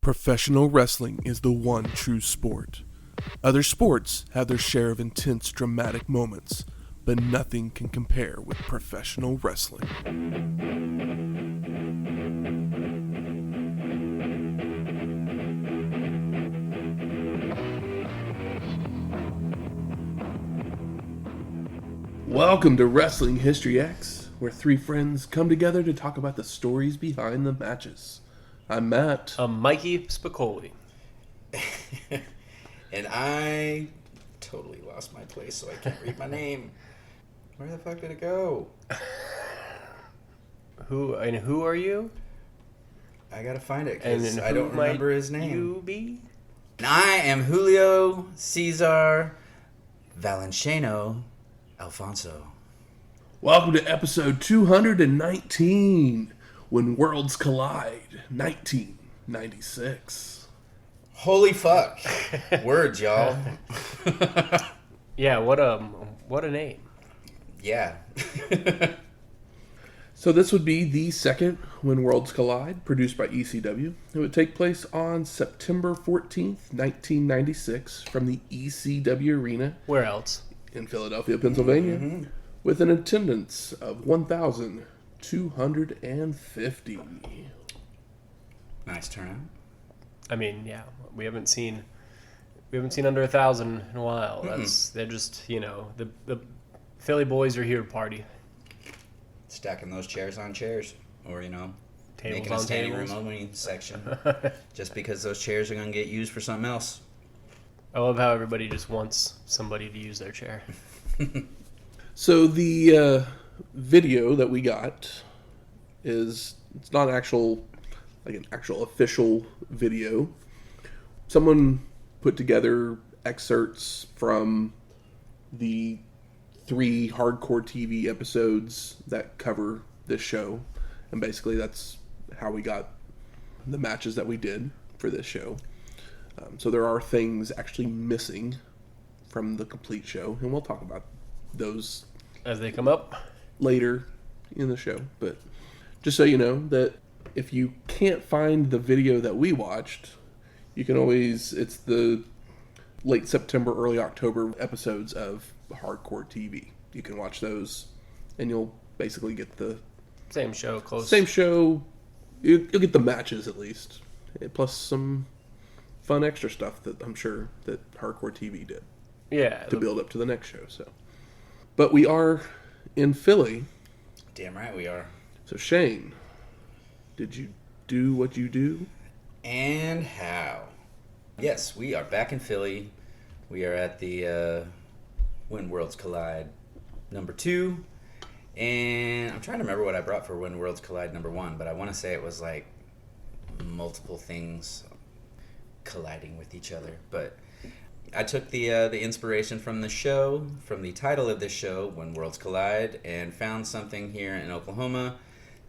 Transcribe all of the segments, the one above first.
Professional wrestling is the one true sport. Other sports have their share of intense, dramatic moments, but nothing can compare with professional wrestling. Welcome to Wrestling History X, where three friends come together to talk about the stories behind the matches. I'm Matt. I'm Mikey Spicolli. And I totally lost my place, so I can't read my name. Where the fuck did it go? Who are you? I gotta find it, because And I don't remember his name. You be? And I am Julio Cesar Valentino Alfonso. Welcome to episode 219, When Worlds Collide, 1996. Holy fuck. Words, y'all. Yeah, what a name. Yeah. So this would be the second When Worlds Collide, produced by ECW. It would take place on September 14th, 1996, from the ECW Arena Where else? in Philadelphia, Pennsylvania, with an attendance of 1,250. Nice turnout. I mean, yeah, we haven't seen under 1,000 in a while. They're just, the Philly boys are here to party. Stacking those chairs on chairs. Or, Tables making a on standing tables. room only section. Just because those chairs are going to get used for something else. I love how everybody just wants somebody to use their chair. So the video that we got it's not an actual official video. Someone put together excerpts from the 3 hardcore TV episodes that cover this show, and basically that's how we got the matches that we did for this show. So there are things actually missing from the complete show, and we'll talk about those As they come up. later in the show. But just so you know that if you can't find the video that we watched, you can always, it's the late September, early October episodes of Hardcore TV. You can watch those and you'll basically get the Same show, close. same show. You'll get the matches at least, plus some fun extra stuff that I'm sure that Hardcore TV did Yeah. to build up to the next show. So, but we are in Philly. Damn right we are. So Shane, did you do what you do? And how? Yes, we are back in Philly. We are at the When Worlds Collide number 2. And I'm trying to remember what I brought for When Worlds Collide number 1, but I want to say it was like multiple things colliding with each other. But I took the inspiration from the show, from the title of this show, When Worlds Collide, and found something here in Oklahoma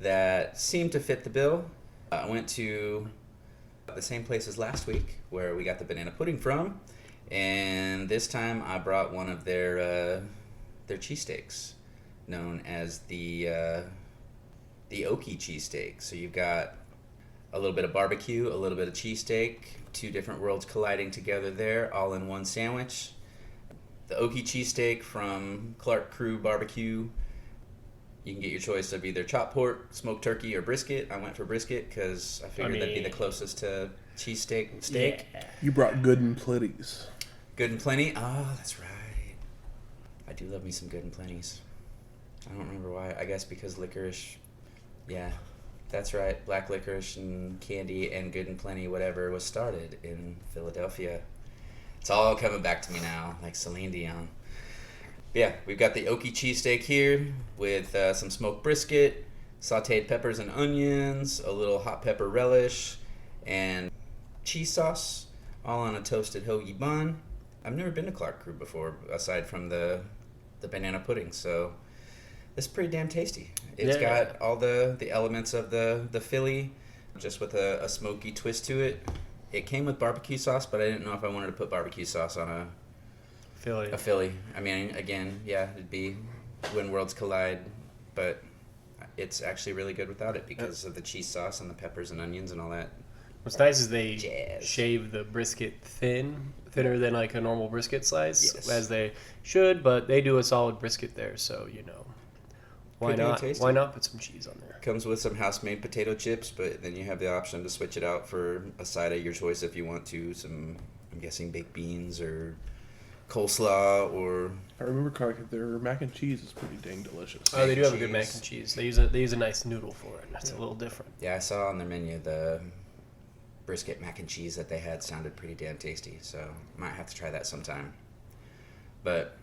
that seemed to fit the bill. I went to the same place as last week where we got the banana pudding from, and this time I brought one of their cheesesteaks, known as the Okie cheesesteak. So you've got a little bit of barbecue, a little bit of cheesesteak, 2 different worlds colliding together there, all in one sandwich. The Okie cheesesteak from Clark Crew Barbecue. You can get your choice of either chopped pork, smoked turkey, or brisket. I went for brisket because I figured that'd be the closest to cheesesteak steak. Yeah. You brought Good and Plenty's. Good and Plenty? Oh, that's right. I do love me some Good and Plenty's. I don't remember why. I guess because licorice. Yeah, that's right. Black licorice and candy and Good and Plenty, whatever, was started in Philadelphia. It's all coming back to me now, like Celine Dion. Yeah, we've got the Okie cheesesteak here with some smoked brisket, sauteed peppers and onions, a little hot pepper relish, and cheese sauce, all on a toasted hoagie bun. I've never been to Clark Crew before, aside from the banana pudding, so it's pretty damn tasty. It's got all the elements of the Philly, just with a smoky twist to it. It came with barbecue sauce, but I didn't know if I wanted to put barbecue sauce on a Philly. I mean, again, yeah, it'd be When Worlds Collide, but it's actually really good without it because of the cheese sauce and the peppers and onions and all that What's nice is they Jazz. shave the brisket thinner than like a normal brisket slice, Yes. as they should, but they do a solid brisket there, so why Pretty not? tasty. Why not put some cheese on there? Comes with some house-made potato chips, but then you have the option to switch it out for a side of your choice if you want to. Some, I'm guessing, baked beans or coleslaw or... I remember correctly, their mac and cheese is pretty dang delicious. Oh, they do have a good cheese. mac and cheese. They use a nice noodle for it. That's a little different. Yeah, I saw on their menu the brisket mac and cheese that they had sounded pretty damn tasty, so might have to try that sometime. But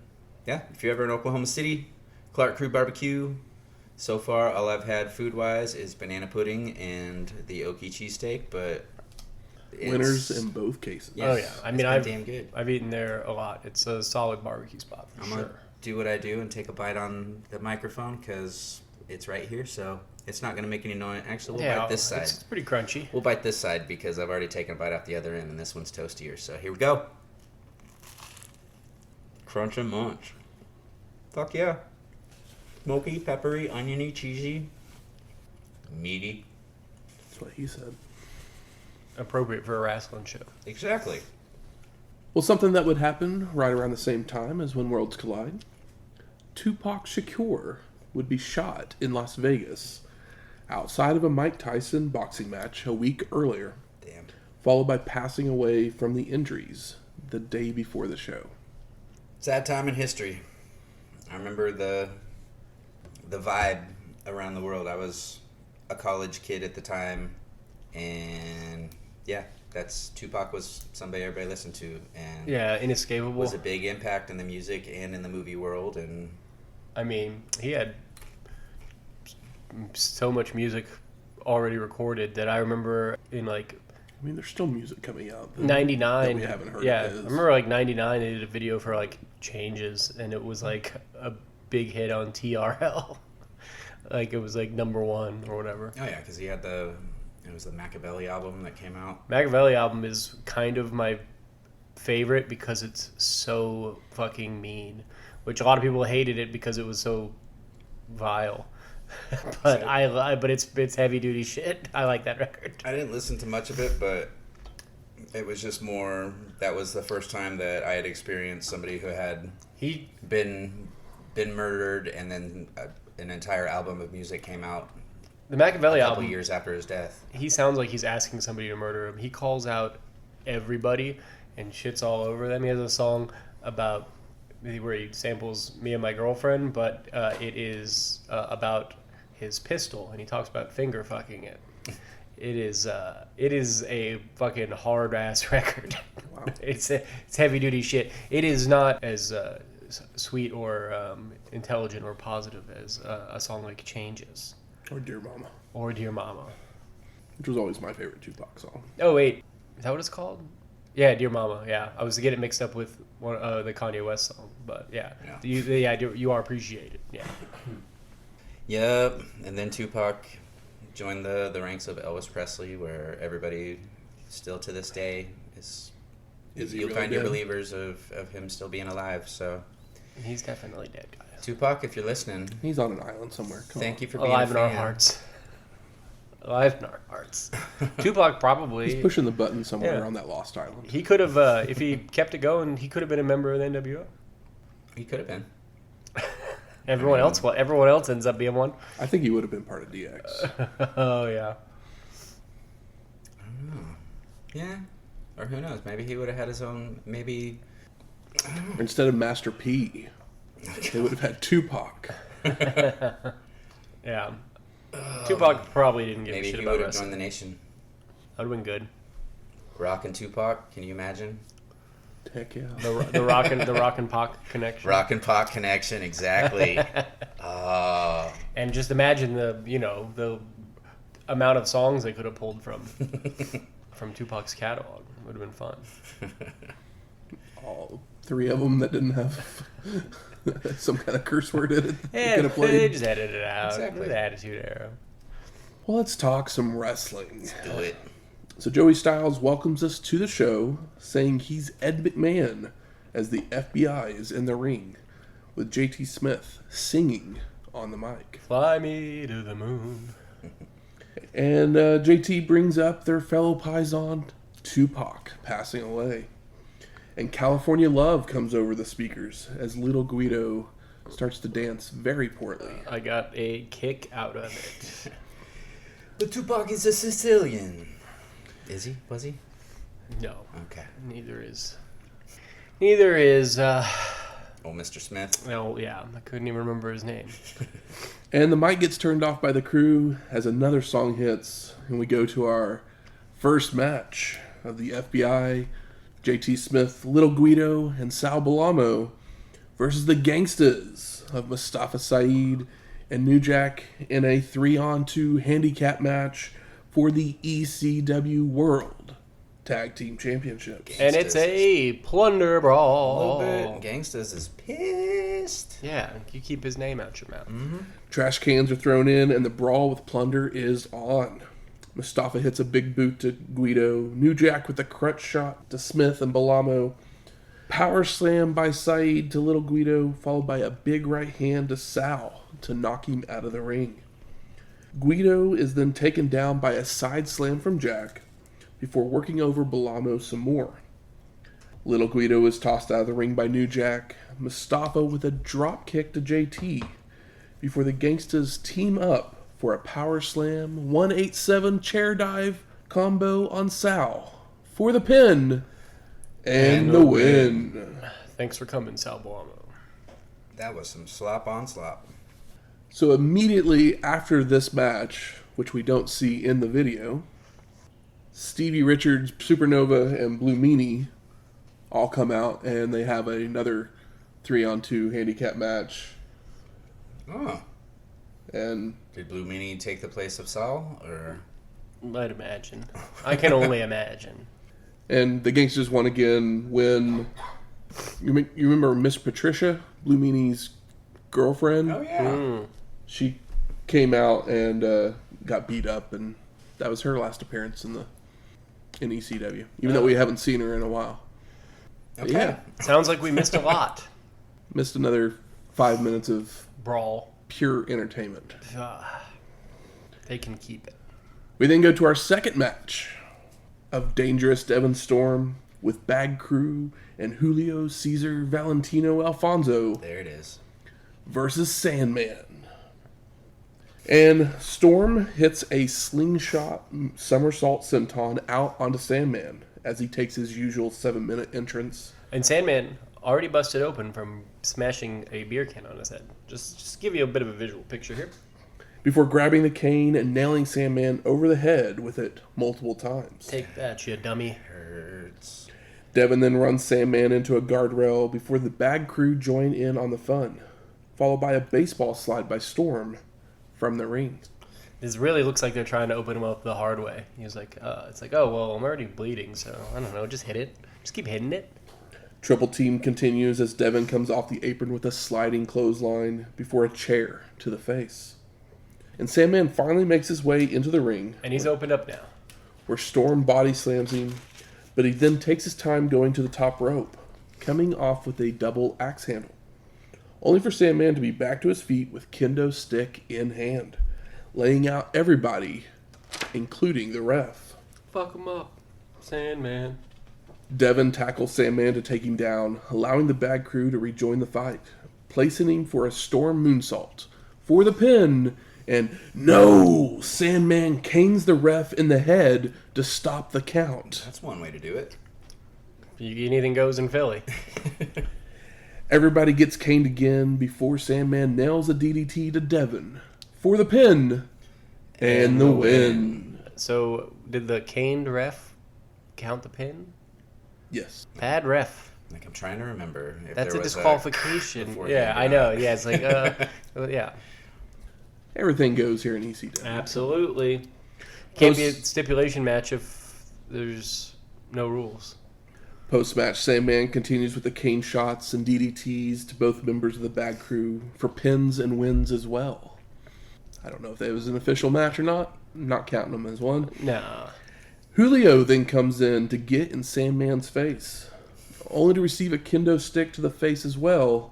yeah, if you're ever in Oklahoma City, Clark Crew Barbecue. So far, all I've had food-wise is banana pudding and the Okie cheesesteak, but Winners in both cases. Yes, Oh yeah, I mean it's been damn good. I've eaten there a lot. It's a solid barbecue spot for I'm sure. gonna do what I do and take a bite on the microphone because it's right here, so it's not gonna make any noise. Actually, we'll bite this side. It's pretty crunchy. We'll bite this side because I've already taken a bite off the other end, and this one's toastier. So here we go. Crunch and munch. Fuck yeah. Smoky, peppery, oniony, cheesy, meaty. That's what he said. Appropriate for a wrestling show. Exactly. Well, something that would happen right around the same time as When Worlds Collide. Tupac Shakur would be shot in Las Vegas outside of a Mike Tyson boxing match a week earlier, Damn. followed by passing away from the injuries the day before the show. Sad time in history. I remember the vibe around the world. I was a college kid at the time, and yeah, Tupac was somebody everybody listened to, and Yeah, inescapable. was a big impact in the music and in the movie world. And I mean, he had so much music already recorded that I remember in like I mean, there's still music coming out that 99. that we haven't heard yeah, of I his. remember like 99 they did a video for like Changes, and it was like a big hit on TRL. Like it was like #1 or whatever. oh yeah, because he had it was the Machiavelli album that came out. Machiavelli album is kind of my favorite because it's so fucking mean, which a lot of people hated it because it was so vile. But but it's heavy duty shit. I like that record. I didn't listen to much of it, but it was just more. That was the first time that I had experienced somebody who had He been murdered, and then an entire album of music came out the Machiavelli a couple album. years after his death. He sounds like he's asking somebody to murder him. He calls out everybody and shits all over them. He has a song about where he samples "Me and My Girlfriend," but it is about his pistol, and he talks about finger fucking it. It is a fucking hard ass record. Wow. It's heavy duty shit. It is not as sweet or intelligent or positive as a song like "Changes" Or Dear Mama, or "Dear Mama." which was always my favorite Tupac song. Oh wait, is that what it's called? Yeah, "Dear Mama." Yeah, I was getting it mixed up with one the Kanye West song, but yeah, you are appreciated. Yeah, Yep, and then Tupac joined the ranks of Elvis Presley, where everybody still to this day Is he you'll really find your dead? believers of him still being alive. So he's definitely dead, guys. Tupac, if you're listening, He's on an island somewhere. Come thank on. you for being Alive a in our fan. hearts. Alive in our hearts. Tupac probably. He's pushing the button somewhere Yeah. on that lost island. He could have, if he kept it going, he could have been a member of the NWO. He could have been. Everyone else ends up being one. I think he would have been part of DX. Oh yeah. I don't know. Yeah, or who knows? Maybe he would have had his own. Maybe. Instead of Master P, they would have had Tupac. Yeah. Tupac probably didn't give a Maybe shit he about would have wrestling. joined the nation. That would have been good. Rock and Tupac. Can you imagine? Heck yeah. The rock and Pac connection. Rock and Pac connection, exactly. Oh. And just imagine the amount of songs they could have pulled from Tupac's catalog. It would have been fun. All three of them that didn't have some kind of curse word in it. They Yeah, could have they played. just edited it out. Exactly. The Attitude Era. Well, let's talk some wrestling. Do it. So Joey Styles welcomes us to the show, saying he's Ed McMahon as the FBI is in the ring, with JT Smith singing on the mic. Fly me to the moon. And JT brings up their fellow Paisan, Tupac, passing away. And California Love comes over the speakers as little Guido starts to dance very poorly. I got a kick out of it. But Tupac is a Sicilian. Is he? Was he? No. Okay. Neither is. Oh, Mr. Smith. yeah. I couldn't even remember his name. And the mic gets turned off by the crew as another song hits, and we go to our first match of the FBI, JT Smith, Little Guido, and Sal Bellomo versus the Gangstas of Mustafa Saed and New Jack in a 3-on-2 handicap match for the ECW World Tag Team Championship. And it's a plunder brawl. A little bit. Gangstas is pissed. Yeah, you keep his name out your mouth. Mm-hmm. Trash cans are thrown in, and the brawl with plunder is on. Mustafa hits a big boot to Guido. New Jack with a crutch shot to Smith and Bellomo. Power slam by Saeed to Little Guido, followed by a big right hand to Sal to knock him out of the ring. Guido is then taken down by a side slam from Jack before working over Bellomo some more. Little Guido is tossed out of the ring by New Jack. Mustafa with a drop kick to JT before the Gangstas team up for a power slam 187 chair dive combo on Sal for the pin and the win. Thanks for coming, Sal Bellomo. That was some slop on slop. So immediately after this match, which we don't see in the video, Stevie Richards, Supernova, and Blue Meanie all come out and they have another 3-on-2 handicap match. Oh. And did Blue Meanie take the place of Sal, or? I'd imagine. I can only imagine. And the Gangstas won again when you remember Miss Patricia, Blue Meanie's girlfriend? Oh yeah. She came out and got beat up, and that was her last appearance in ECW. Even though we haven't seen her in a while. Okay. Yeah, Sounds like we missed a lot. missed another 5 minutes of Brawl. pure entertainment. They can keep it. We then go to our second match of Dangerous Devon Storm with Bag Crew and Julio, Caesar, Valentino, Alfonso There it is. versus Sandman. And Storm hits a slingshot somersault senton out onto Sandman as he takes his usual 7-minute entrance. And Sandman already busted open from smashing a beer can on his head. Just give you a bit of a visual picture here. Before grabbing the cane and nailing Sandman over the head with it multiple times. Take that, you dummy. Hurts. Devon then runs Sandman into a guardrail before the Bag Crew join in on the fun, followed by a baseball slide by Storm from the ring. This really looks like they're trying to open him up the hard way. He's like, it's like, oh, well, I'm already bleeding, so I don't know, just hit it. Just keep hitting it. Triple team continues as Devon comes off the apron with a sliding clothesline before a chair to the face. And Sandman finally makes his way into the ring. And he's opened up now. Where Storm body slams him, but he then takes his time going to the top rope, coming off with a double axe handle. Only for Sandman to be back to his feet with kendo stick in hand, laying out everybody, including the ref. Fuck him up, Sandman. Devon tackles Sandman to take him down, allowing the Bag Crew to rejoin the fight, placing him for a Storm moonsault for the pin. And no! Sandman canes the ref in the head to stop the count. That's one way to do it. Anything goes in Philly. Everybody gets caned again before Sandman nails a DDT to Devon for the pin and the win. So, did the caned ref count the pin? Yes. Bad ref. Like, I'm trying to remember if That's there a was disqualification. before Yeah, he I know. Yeah, it's like, yeah. Everything goes here in ECW. Absolutely. Can't be a stipulation match if there's no rules. Post-match, Sandman continues with the cane shots and DDTs to both members of the Bag Crew for pins and wins as well. I don't know if that was an official match or not. I'm not counting them as one. Nah. Julio then comes in to get in Sandman's face, only to receive a kendo stick to the face as well,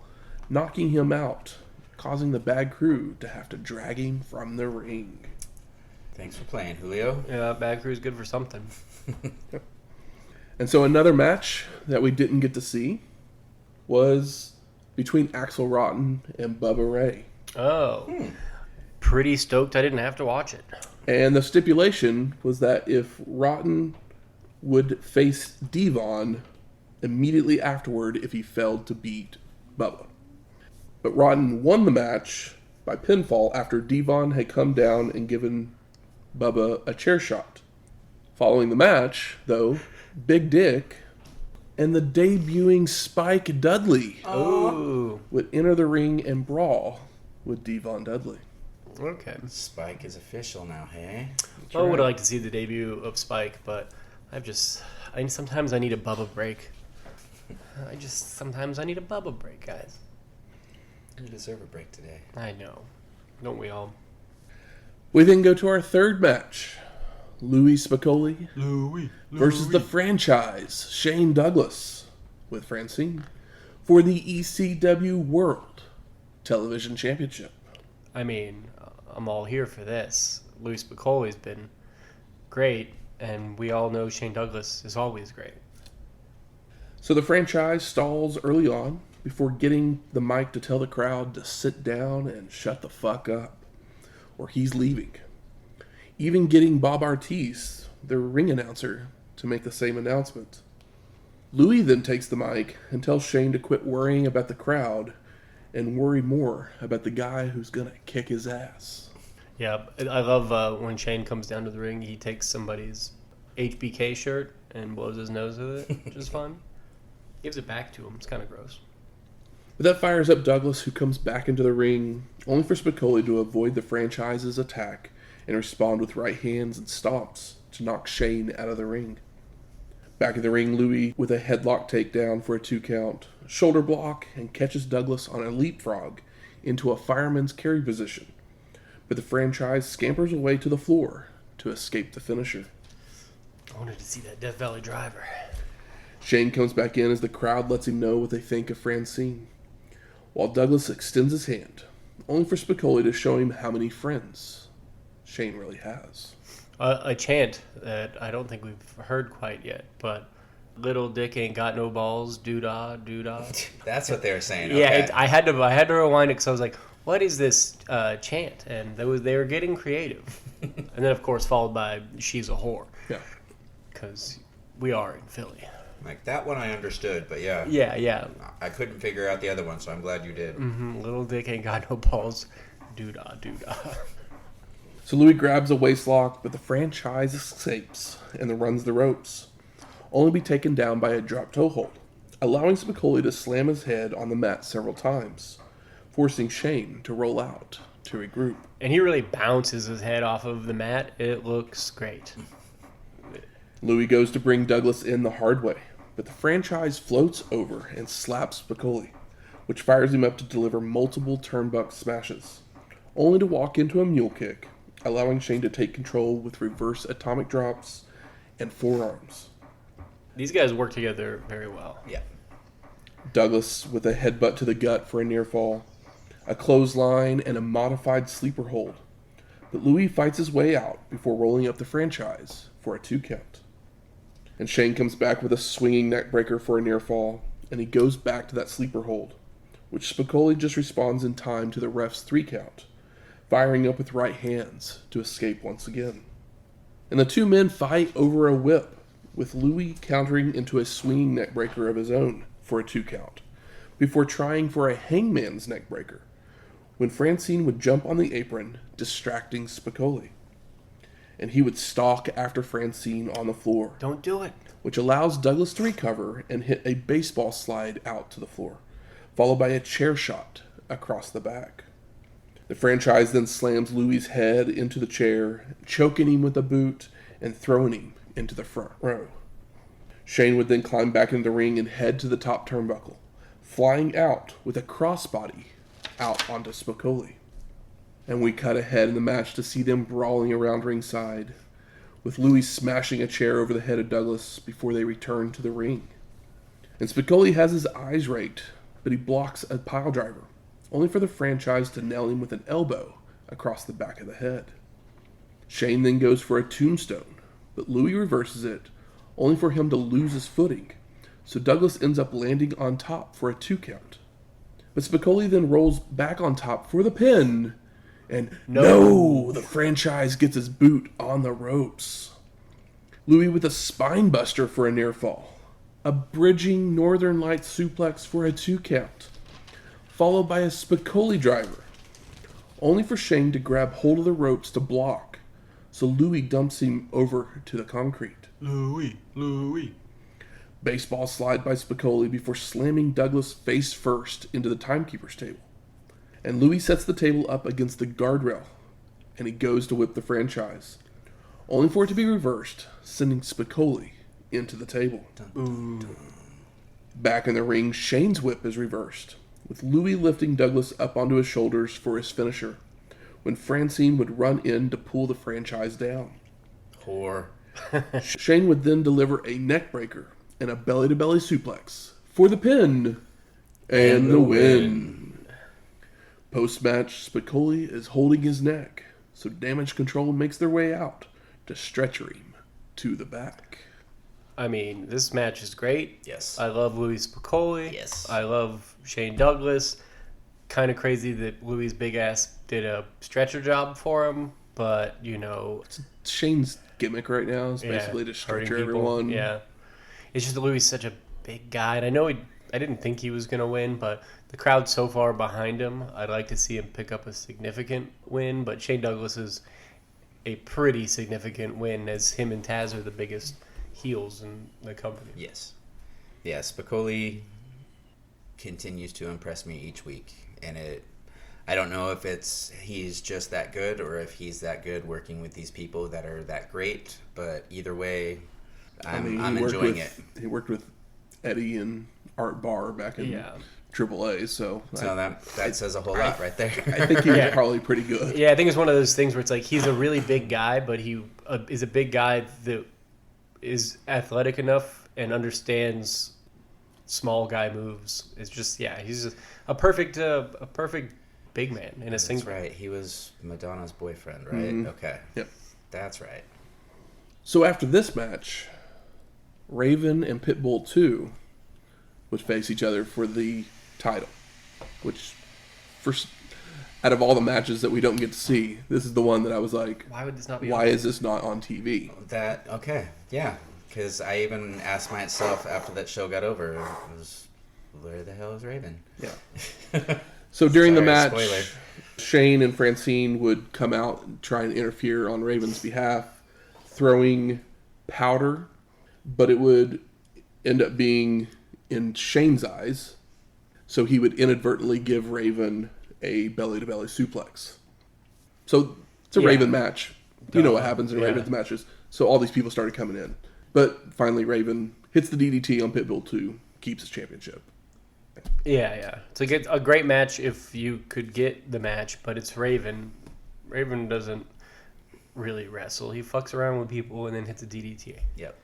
knocking him out, causing the Bag Crew to have to drag him from the ring. Thanks for playing, Julio. Yeah, Bad Crew's good for something. And so another match that we didn't get to see was between Axl Rotten and Bubba Ray. Oh. Pretty stoked I didn't have to watch it. And the stipulation was that if Rotten would face Devon immediately afterward if he failed to beat Bubba. But Rotten won the match by pinfall after Devon had come down and given Bubba a chair shot. Following the match, though, Big Dick and the debuting Spike Dudley would enter the ring and brawl with Devon Dudley. Okay. Spike is official now, hey? I would like to see the debut of Spike, but sometimes I need a Bubba break. Sometimes I need a Bubba break, guys. You deserve a break today. I know. Don't we all? We then go to our third match. Louie Spicolli versus the franchise, Shane Douglas, with Francine, for the ECW World Television Championship. I mean, I'm all here for this. Louie Spicolli's been great, and we all know Shane Douglas is always great. So the franchise stalls early on before getting the mic to tell the crowd to sit down and shut the fuck up, or he's leaving. Even getting Bob Artis, their ring announcer, to make the same announcement. Louie then takes the mic and tells Shane to quit worrying about the crowd and worry more about the guy who's gonna kick his ass. Yeah, I love when Shane comes down to the ring, he takes somebody's HBK shirt and blows his nose with it, which is fun. Gives it back to him. It's kind of gross. But that fires up Douglas, who comes back into the ring, only for Spicolli to avoid the franchise's attack and respond with right hands and stomps to knock Shane out of the ring. Back in the ring, Louie with a headlock takedown for a 2 count, shoulder block, and catches Douglas on a leapfrog into a fireman's carry position. But the franchise scampers away to the floor to escape the finisher. I wanted to see that Death Valley driver. Shane comes back in as the crowd lets him know what they think of Francine, while Douglas extends his hand, only for Spicolli to show him how many friends Shane really has. A chant that I don't think we've heard quite yet, but little dick ain't got no balls, doo-dah, doo-dah. That's what they were saying. Yeah, Okay. I had to rewind it because I was like, what is this chant? And they were getting creative. And then, of course, followed by she's a whore. Yeah. Because we are in Philly. Like, that one I understood, but yeah. Yeah. I couldn't figure out the other one, so I'm glad you did. Mm-hmm. Little dick ain't got no balls, doo-dah, doo-dah. So Louie grabs a waistlock, but the franchise escapes and then runs the ropes, only to be taken down by a drop toe hold, allowing Spicolli to slam his head on the mat several times, forcing Shane to roll out to regroup. And he really bounces his head off of the mat. It looks great. Louie goes to bring Douglas in the hard way, but the franchise floats over and slaps Spicolli, which fires him up to deliver multiple turnbuckle smashes, only to walk into a mule kick, allowing Shane to take control with reverse atomic drops and forearms. These guys work together very well. Yeah. Douglas with a headbutt to the gut for a near fall, a clothesline, and a modified sleeper hold. But Louie fights his way out before rolling up the franchise for a 2 count. And Shane comes back with a swinging neckbreaker for a near fall, and he goes back to that sleeper hold, which Spicolli just responds in time to the ref's 3 count, firing up with right hands to escape once again. And the two men fight over a whip, with Louie countering into a swinging neckbreaker of his own for a 2 count, before trying for a hangman's neckbreaker, when Francine would jump on the apron, distracting Spicolli. And he would stalk after Francine on the floor. Don't do it. Which allows Douglas to recover and hit a baseball slide out to the floor, followed by a chair shot across the back. The franchise then slams Louie's head into the chair, choking him with a boot and throwing him into the front row. Shane would then climb back into the ring and head to the top turnbuckle, flying out with a crossbody out onto Spicolli. And we cut ahead in the match to see them brawling around ringside, with Louie smashing a chair over the head of Douglas before they return to the ring. And Spicolli has his eyes raked, but he blocks a pile driver, only for the franchise to nail him with an elbow across the back of the head. Shane then goes for a tombstone, but Louie reverses it, only for him to lose his footing. So Douglas ends up landing on top for a 2 count. But Spicolli then rolls back on top for the pin. And no, the franchise gets his boot on the ropes. Louie with a spine buster for a near fall. A bridging Northern Lights suplex for a 2 count. Followed by a Spicolli driver. Only for Shane to grab hold of the ropes to block. So Louie dumps him over to the concrete. Louie. Baseball slide by Spicolli before slamming Douglas face first into the timekeeper's table. And Louie sets the table up against the guardrail, and he goes to whip the franchise, only for it to be reversed, sending Spicolli into the table. Back in the ring, Shane's whip is reversed, with Louie lifting Douglas up onto his shoulders for his finisher, when Francine would run in to pull the franchise down. Whore. Shane would then deliver a neck breaker and a belly-to-belly suplex for the pin and the win. Post-match, Spicolli is holding his neck, so Damage Control makes their way out to stretcher him to the back. I mean, this match is great. Yes. I love Louie Spicolli. Yes. I love Shane Douglas. Kind of crazy that Louie's big ass did a stretcher job for him, but, you know... Shane's gimmick right now is basically to stretcher everyone. Yeah. It's just that Louie's such a big guy, and I know I didn't think he was going to win, but the crowd's so far behind him, I'd like to see him pick up a significant win, but Shane Douglas is a pretty significant win, as him and Taz are the biggest heels in the company. Yes. Yeah, Spicolli continues to impress me each week, and I don't know if he's just that good or if he's that good working with these people that are that great, but either way, I'm enjoying it. He worked with Eddie and Art Barr back in AAA, so that says a whole lot right there. I think he was probably pretty good. Yeah, I think it's one of those things where it's like he's a really big guy, but he is a big guy that is athletic enough and understands small guy moves. It's just he's a perfect big man in a single. That's right. He was Madonna's boyfriend, right? Mm-hmm. Okay. Yep. That's right. So after this match, Raven and Pitbull 2 would face each other for the title, which, out of all the matches that we don't get to see, this is the one that I was like, why would this not be? Why is this not on TV? Because I even asked myself after that show got over, where the hell is Raven? Yeah. So during the match, spoiler. Shane and Francine would come out and try and interfere on Raven's behalf, throwing powder, but it would end up being in Shane's eyes, so he would inadvertently give Raven a belly-to-belly suplex. So it's a Raven match. You know what happens in Raven's matches. So all these people started coming in. But finally Raven hits the DDT on Pitbull 2, keeps his championship. Yeah. It's like a great match if you could get the match, but it's Raven. Raven doesn't really wrestle. He fucks around with people and then hits a DDT. Yep.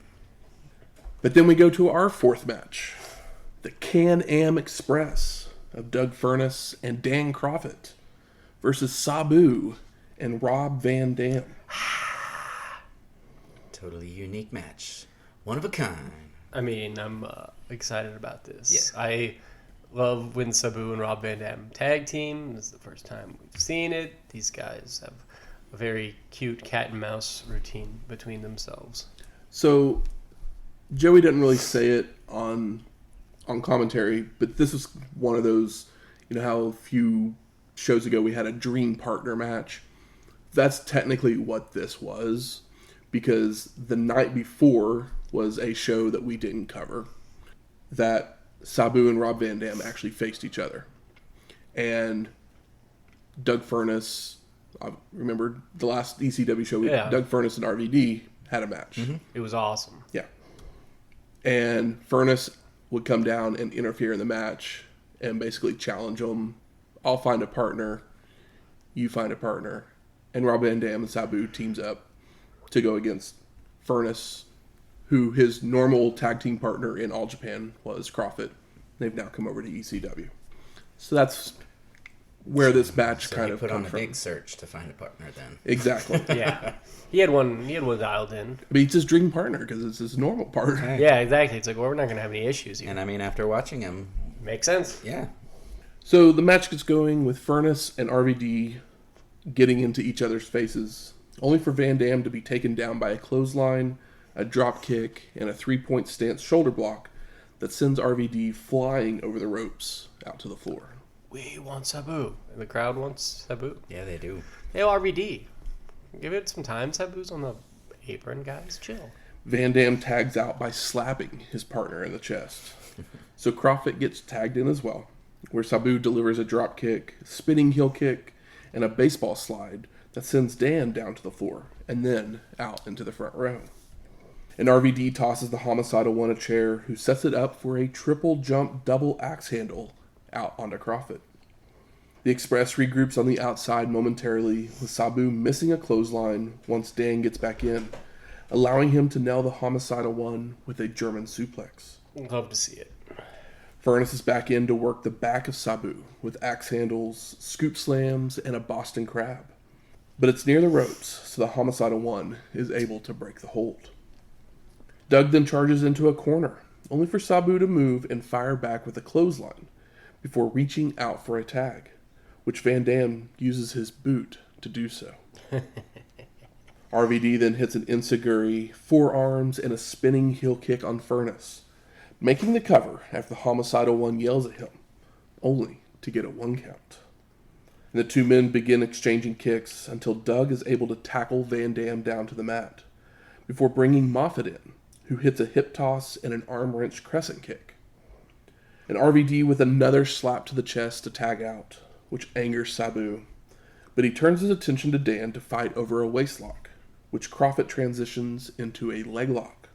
But then we go to our fourth match. The Can-Am Express of Doug Furnas and Dan Kroffat versus Sabu and Rob Van Dam. Totally unique match. One of a kind. I mean, I'm excited about this. Yeah. I love when Sabu and Rob Van Dam tag team. This is the first time we've seen it. These guys have a very cute cat and mouse routine between themselves. So Joey didn't really say it on commentary, but this was one of those, you know how a few shows ago we had a dream partner match? That's technically what this was, because the night before was a show that we didn't cover, that Sabu and Rob Van Dam actually faced each other. And Doug Furnas, I remember the last ECW show, Doug Furnas and RVD had a match. Mm-hmm. It was awesome. Yeah. And Furnas would come down and interfere in the match and basically challenge them. I'll find a partner. You find a partner. And Rob Van Dam and Sabu teams up to go against Furnas, who his normal tag team partner in All Japan was Kroffat. They've now come over to ECW. So that's where this match So kind he of put on comes a from. big search to find a partner then. Exactly. Yeah. He had one dialed in. But he's his dream partner because it's his normal partner. Hey. Yeah, exactly. It's like, well, we're not going to have any issues here. And I mean, after watching him, Makes sense. yeah. So the match gets going with Furnas and RVD getting into each other's faces, only for Van Dam to be taken down by a clothesline, a drop kick, and a 3-point stance shoulder block that sends RVD flying over the ropes out to the floor. We want Sabu. And the crowd wants Sabu. Yeah, they do. Hey, RVD. Give it some time. Sabu's on the apron, guys. Chill. Van Dam tags out by slapping his partner in the chest. So Kroffat gets tagged in as well, where Sabu delivers a drop kick, spinning heel kick, and a baseball slide that sends Dan down to the floor and then out into the front row. And RVD tosses the Homicidal One a chair, who sets it up for a triple jump double axe handle out onto Kroffat. The Express regroups on the outside momentarily, with Sabu missing a clothesline once Dan gets back in, allowing him to nail the Homicidal One with a German suplex. Love to see it. Furnas is back in to work the back of Sabu with axe handles, scoop slams, and a Boston Crab. But it's near the ropes, so the Homicidal One is able to break the hold. Doug then charges into a corner, only for Sabu to move and fire back with a clothesline before reaching out for a tag, which Van Dam uses his boot to do so. RVD then hits an enziguri, forearms, and a spinning heel kick on Furnas, making the cover after the Homicidal One yells at him, only to get a 1 count. And the two men begin exchanging kicks until Doug is able to tackle Van Dam down to the mat, before bringing Moffat in, who hits a hip toss and an arm wrench crescent kick. And RVD with another slap to the chest to tag out, which angers Sabu, but he turns his attention to Dan to fight over a waistlock, which Kroffat transitions into a leg lock.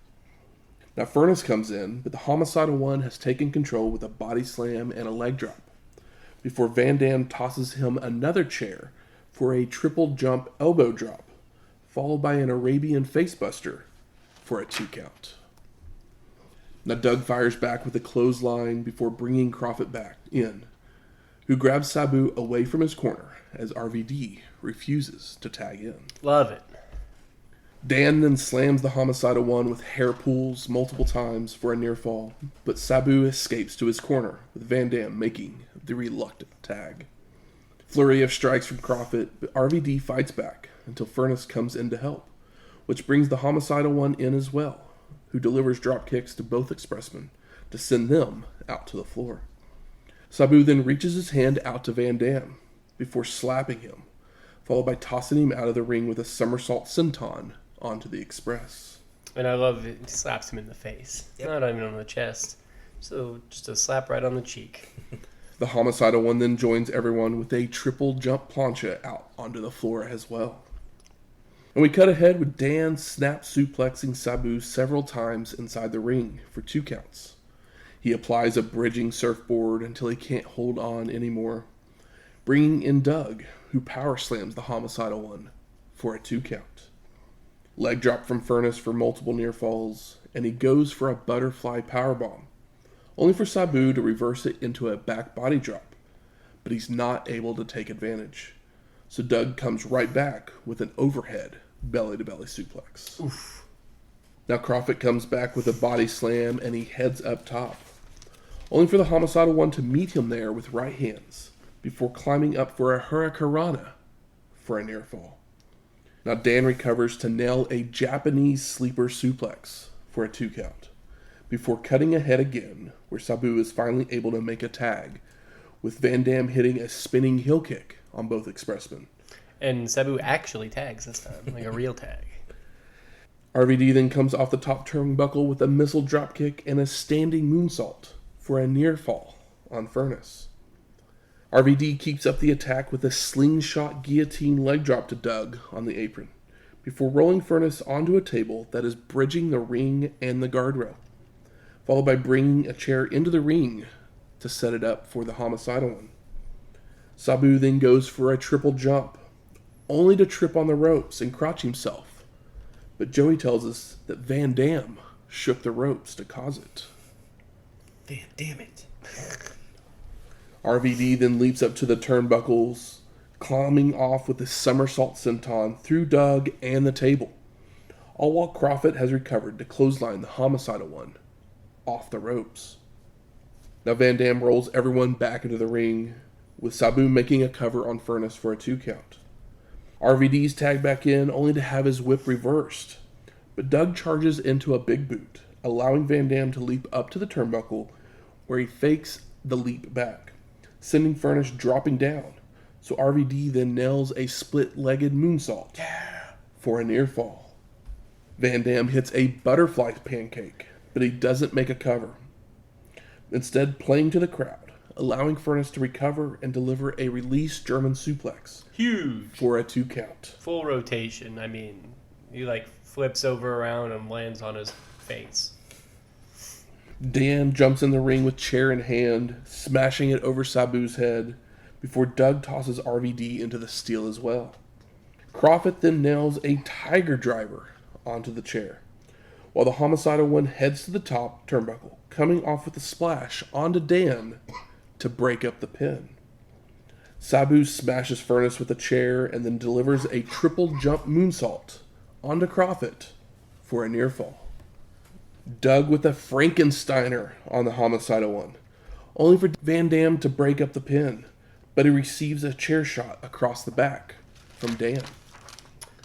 Now Furnas comes in, but the Homicidal One has taken control with a body slam and a leg drop, before Van Dam tosses him another chair for a triple jump elbow drop, followed by an Arabian facebuster for a 2 count. Now Doug fires back with a clothesline before bringing Kroffat back in, who grabs Sabu away from his corner as RVD refuses to tag in. Love it. Dan then slams the Homicidal One with hair pulls multiple times for a near fall, but Sabu escapes to his corner, with Van Dam making the reluctant tag. Flurry of strikes from Kroffat, but RVD fights back until Furnas comes in to help, which brings the Homicidal One in as well, who delivers drop kicks to both Expressmen to send them out to the floor. Sabu then reaches his hand out to Van Dam before slapping him, followed by tossing him out of the ring with a somersault senton onto the Express. And I love it. He slaps him in the face. Yep. Not even on the chest. So just a slap right on the cheek. The Homicidal One then joins everyone with a triple jump plancha out onto the floor as well. And we cut ahead with Dan snap suplexing Sabu several times inside the ring for 2 counts. He applies a bridging surfboard until he can't hold on anymore, bringing in Doug, who power slams the Homicidal One for a 2 count. Leg drop from Furnas for multiple near falls, and he goes for a butterfly powerbomb, only for Sabu to reverse it into a back body drop, but he's not able to take advantage. So Doug comes right back with an overhead belly-to-belly suplex. Oof. Now Kroffat comes back with a body slam, and he heads up top, only for the Homicidal One to meet him there with right hands, before climbing up for a hurricanrana for a near fall. Now Dan recovers to nail a Japanese sleeper suplex for a 2 count, before cutting ahead again, where Sabu is finally able to make a tag, with Van Dam hitting a spinning heel kick on both Expressmen. And Sabu actually tags this time, like a real tag. RVD then comes off the top turnbuckle with a missile dropkick and a standing moonsault for a near fall on Furnas. RVD keeps up the attack with a slingshot guillotine leg drop to Doug on the apron, before rolling Furnas onto a table that is bridging the ring and the guardrail, followed by bringing a chair into the ring to set it up for the Homicidal One. Sabu then goes for a triple jump, only to trip on the ropes and crotch himself, but Joey tells us that Van Dam shook the ropes to cause it. Van damn it. RVD then leaps up to the turnbuckles, climbing off with a somersault senton through Doug and the table, all while Kroffat has recovered to clothesline the homicidal one off the ropes. Now Van Dam rolls everyone back into the ring, with Sabu making a cover on Furnas for a 2 count. RVD's tagged back in only to have his whip reversed, but Doug charges into a big boot, allowing Van Dam to leap up to the turnbuckle where he fakes the leap back, sending Furnas dropping down, so RVD then nails a split-legged moonsault for a near fall. Van Dam hits a butterfly pancake, but he doesn't make a cover, instead playing to the crowd, allowing Furnas to recover and deliver a release German suplex. Huge. For a 2 count. Full rotation. I mean, he flips over around and lands on his face. Dan jumps in the ring with chair in hand, smashing it over Sabu's head, before Doug tosses RVD into the steel as well. Kroffat then nails a tiger driver onto the chair, while the homicidal one heads to the top turnbuckle, coming off with a splash onto Dan to break up the pin. Sabu smashes Furnas with a chair and then delivers a triple jump moonsault onto Kroffat for a near fall. Doug with a Frankensteiner on the homicidal one, only for Van Dam to break up the pin, but he receives a chair shot across the back from Dan.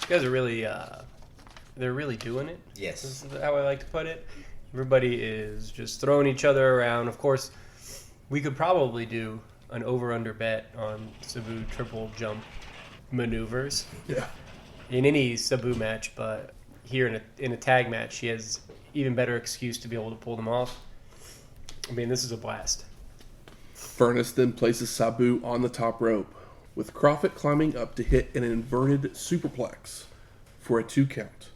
You guys are really, they're really doing it. Yes. This is how I like to put it. Everybody is just throwing each other around. Of course, we could probably do an over-under bet on Sabu triple jump maneuvers. Yeah. In any Sabu match, but here in a tag match, he has even better excuse to be able to pull them off. I mean, this is a blast. Furnas then places Sabu on the top rope, with Kroffat climbing up to hit an inverted superplex for a 2 count.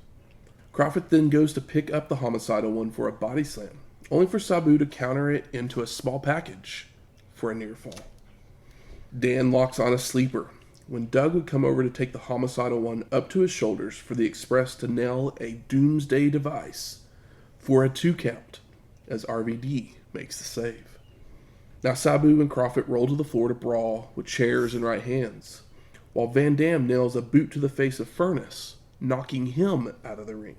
Kroffat then goes to pick up the homicidal one for a body slam, only for Sabu to counter it into a small package for a near fall. Dan locks on a sleeper, when Doug would come over to take the homicidal one up to his shoulders for the Express to nail a doomsday device for a 2 count, as RVD makes the save. Now Sabu and Kroffat roll to the floor to brawl with chairs and right hands, while Van Dam nails a boot to the face of Furnas, knocking him out of the ring.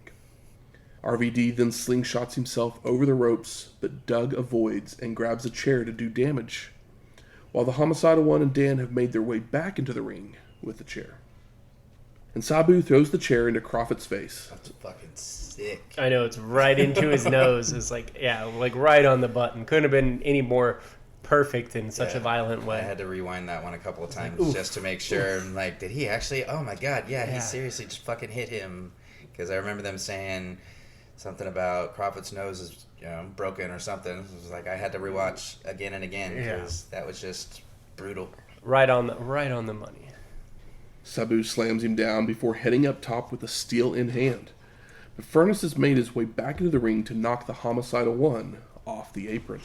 RVD then slingshots himself over the ropes, but Doug avoids and grabs a chair to do damage, while the homicidal one and Dan have made their way back into the ring with the chair. And Sabu throws the chair into Kroffat's face. That's fucking sick. I know, it's right into his nose. It's right on the button. Couldn't have been any more perfect in such a violent way. I had to rewind that one a couple of times just to make sure. Did he actually? Oh my god, he seriously just fucking hit him. Because I remember them saying something about Kroffit's nose is broken or something. It was I had to rewatch again and again because that was just brutal. Right on the money. Sabu slams him down before heading up top with a steel in hand. But Furnas has made his way back into the ring to knock the homicidal one off the apron.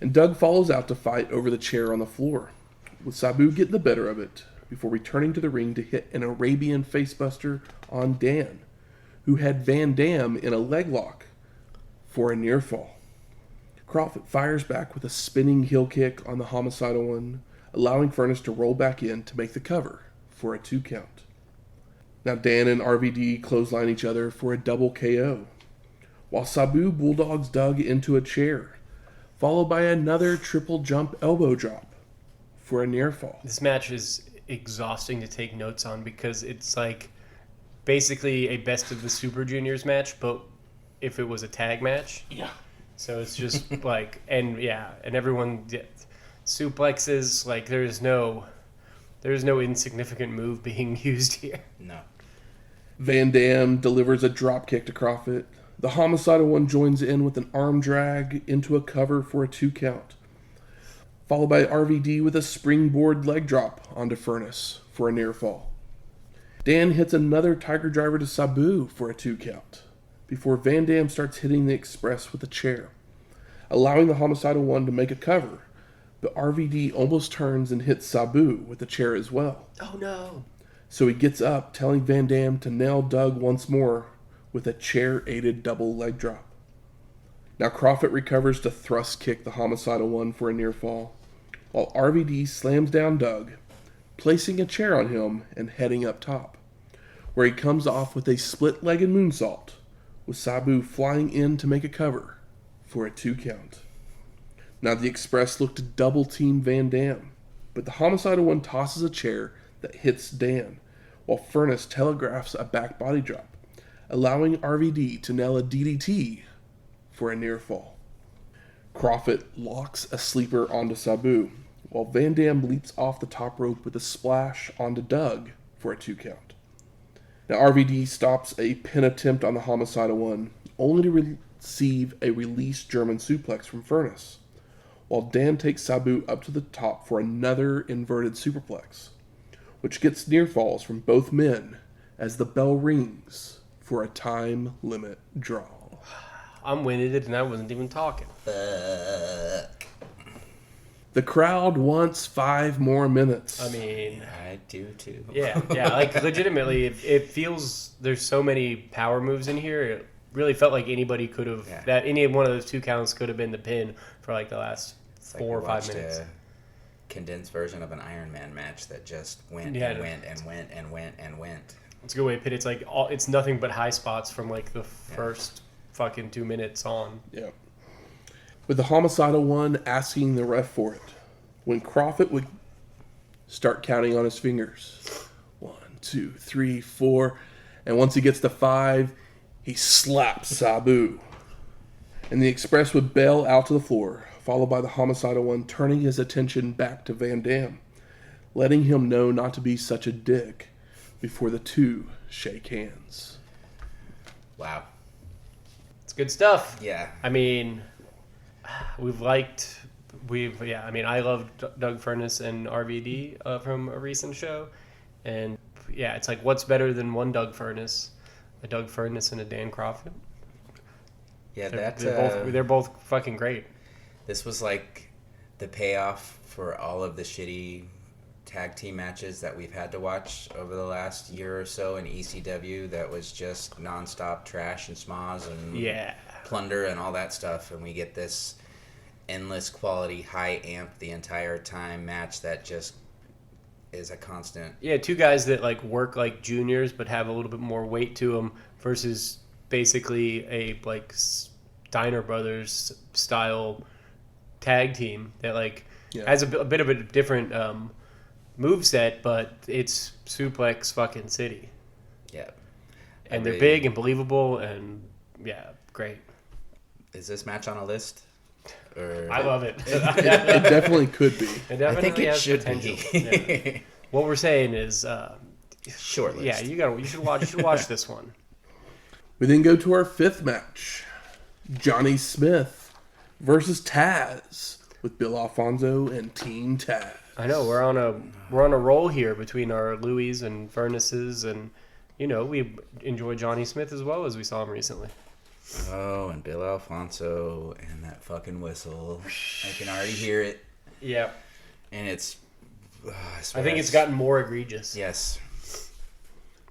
And Doug follows out to fight over the chair on the floor, with Sabu getting the better of it before returning to the ring to hit an Arabian facebuster on Dan, who had Van Dam in a leg lock for a near fall. Kroffat fires back with a spinning heel kick on the homicidal one, allowing Furnas to roll back in to make the cover for a 2 count. Now Dan and RVD clothesline each other for a double KO, while Sabu bulldogs Doug into a chair, followed by another triple jump elbow drop for a near fall. This match is exhausting to take notes on because it's basically a best of the Super Juniors match, but if it was a tag match. Yeah. So it's just and everyone suplexes, there's no insignificant move being used here. No. Van Dam delivers a drop kick to Kroffat. The homicidal one joins in with an arm drag into a cover for a 2 count, followed by RVD with a springboard leg drop onto Furnas for a near fall. Dan hits another tiger driver to Sabu for a 2 count, before Van Dam starts hitting the Express with a chair, allowing the homicidal one to make a cover, but RVD almost turns and hits Sabu with the chair as well. Oh no. So he gets up, telling Van Dam to nail Doug once more with a chair-aided double leg drop. Now Kroffat recovers to thrust kick the homicidal one for a near fall, while RVD slams down Doug, placing a chair on him and heading up top, where he comes off with a split-legged moonsault, with Sabu flying in to make a cover for a 2 count. Now the Express look to double-team Van Dam, but the Homicidal One tosses a chair that hits Dan, while Furnas telegraphs a back body drop, allowing RVD to nail a DDT for a near fall. Kroffat locks a sleeper onto Sabu, while Van Dam leaps off the top rope with a splash onto Doug for a 2 count. Now RVD stops a pin attempt on the Homicidal One, only to receive a release German suplex from Furnas, while Dan takes Sabu up to the top for another inverted superplex, which gets near falls from both men as the bell rings for a time limit draw. I'm winded and I wasn't even talking. Fuck. The crowd wants 5 more minutes. I mean, I do too. yeah, like legitimately, it feels there's so many power moves in here. It really felt like anybody could have, that any one of those 2 counts could have been the pin for like the last It's 4 or 5 minutes. A condensed version of an Iron Man match that just went Yeah, and went and went and went and went. It's a good way to put it. It's like it's nothing but high spots from like the first fucking 2 minutes on. Yeah. With the Homicidal One asking the ref for it, when Kroffat would start counting on his fingers. 1, 2, 3, 4, and once he gets to 5, he slaps Sabu. And the Express would bail out to the floor, followed by the Homicidal One turning his attention back to Van Dam, letting him know not to be such a dick before the two shake hands. Wow. It's good stuff. Yeah. I mean, I loved Doug Furnas and RVD from a recent show. And yeah, it's like, what's better than one Doug Furnas? A Doug Furnas and a Dan Kroffat? Yeah, They're both fucking great. This was like the payoff for all of the shitty tag team matches that we've had to watch over the last year or so in ECW that was just nonstop trash and schmoz and plunder and all that stuff. And we get this endless quality, high amp the entire time match that just is a constant. Yeah, 2 guys that like work like juniors but have a little bit more weight to them versus basically a like Steiner Brothers style tag team that like has a bit of a different move set, but it's suplex fucking city. Yeah. And they're big and believable and great. Is this match on a list? Or... I love it. It definitely could be. It definitely I think it has should potential. be. Yeah. What we're saying is short list. Yeah, you should watch this one. We then go to our 5th match. Johnny Smith versus Taz with Bill Alfonso and Team Taz. I know we're on a roll here between our Louie's and Furnaces, and we enjoy Johnny Smith as well as we saw him recently. Oh, and Bill Alfonso and that fucking whistle. I can already hear it. Yeah. And it's... I think it's gotten more egregious. Yes.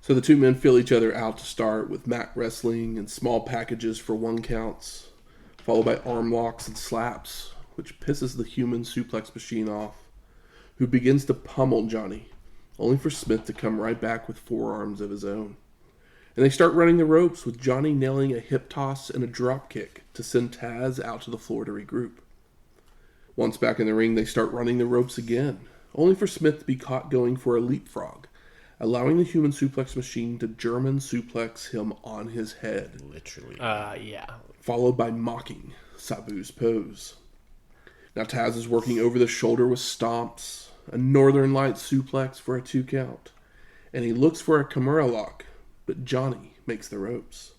So the 2 men feel each other out to start with mat wrestling and small packages for 1 counts, followed by arm locks and slaps, which pisses the human suplex machine off, who begins to pummel Johnny, only for Smith to come right back with forearms of his own. And they start running the ropes with Johnny nailing a hip toss and a drop kick to send Taz out to the floor to regroup. Once back in the ring, they start running the ropes again, only for Smith to be caught going for a leapfrog, allowing the human suplex machine to German suplex him on his head. Literally. Followed by mocking Sabu's pose. Now Taz is working over the shoulder with stomps, a Northern Light suplex for a 2 count, and he looks for a Kimura lock, but Johnny makes the ropes.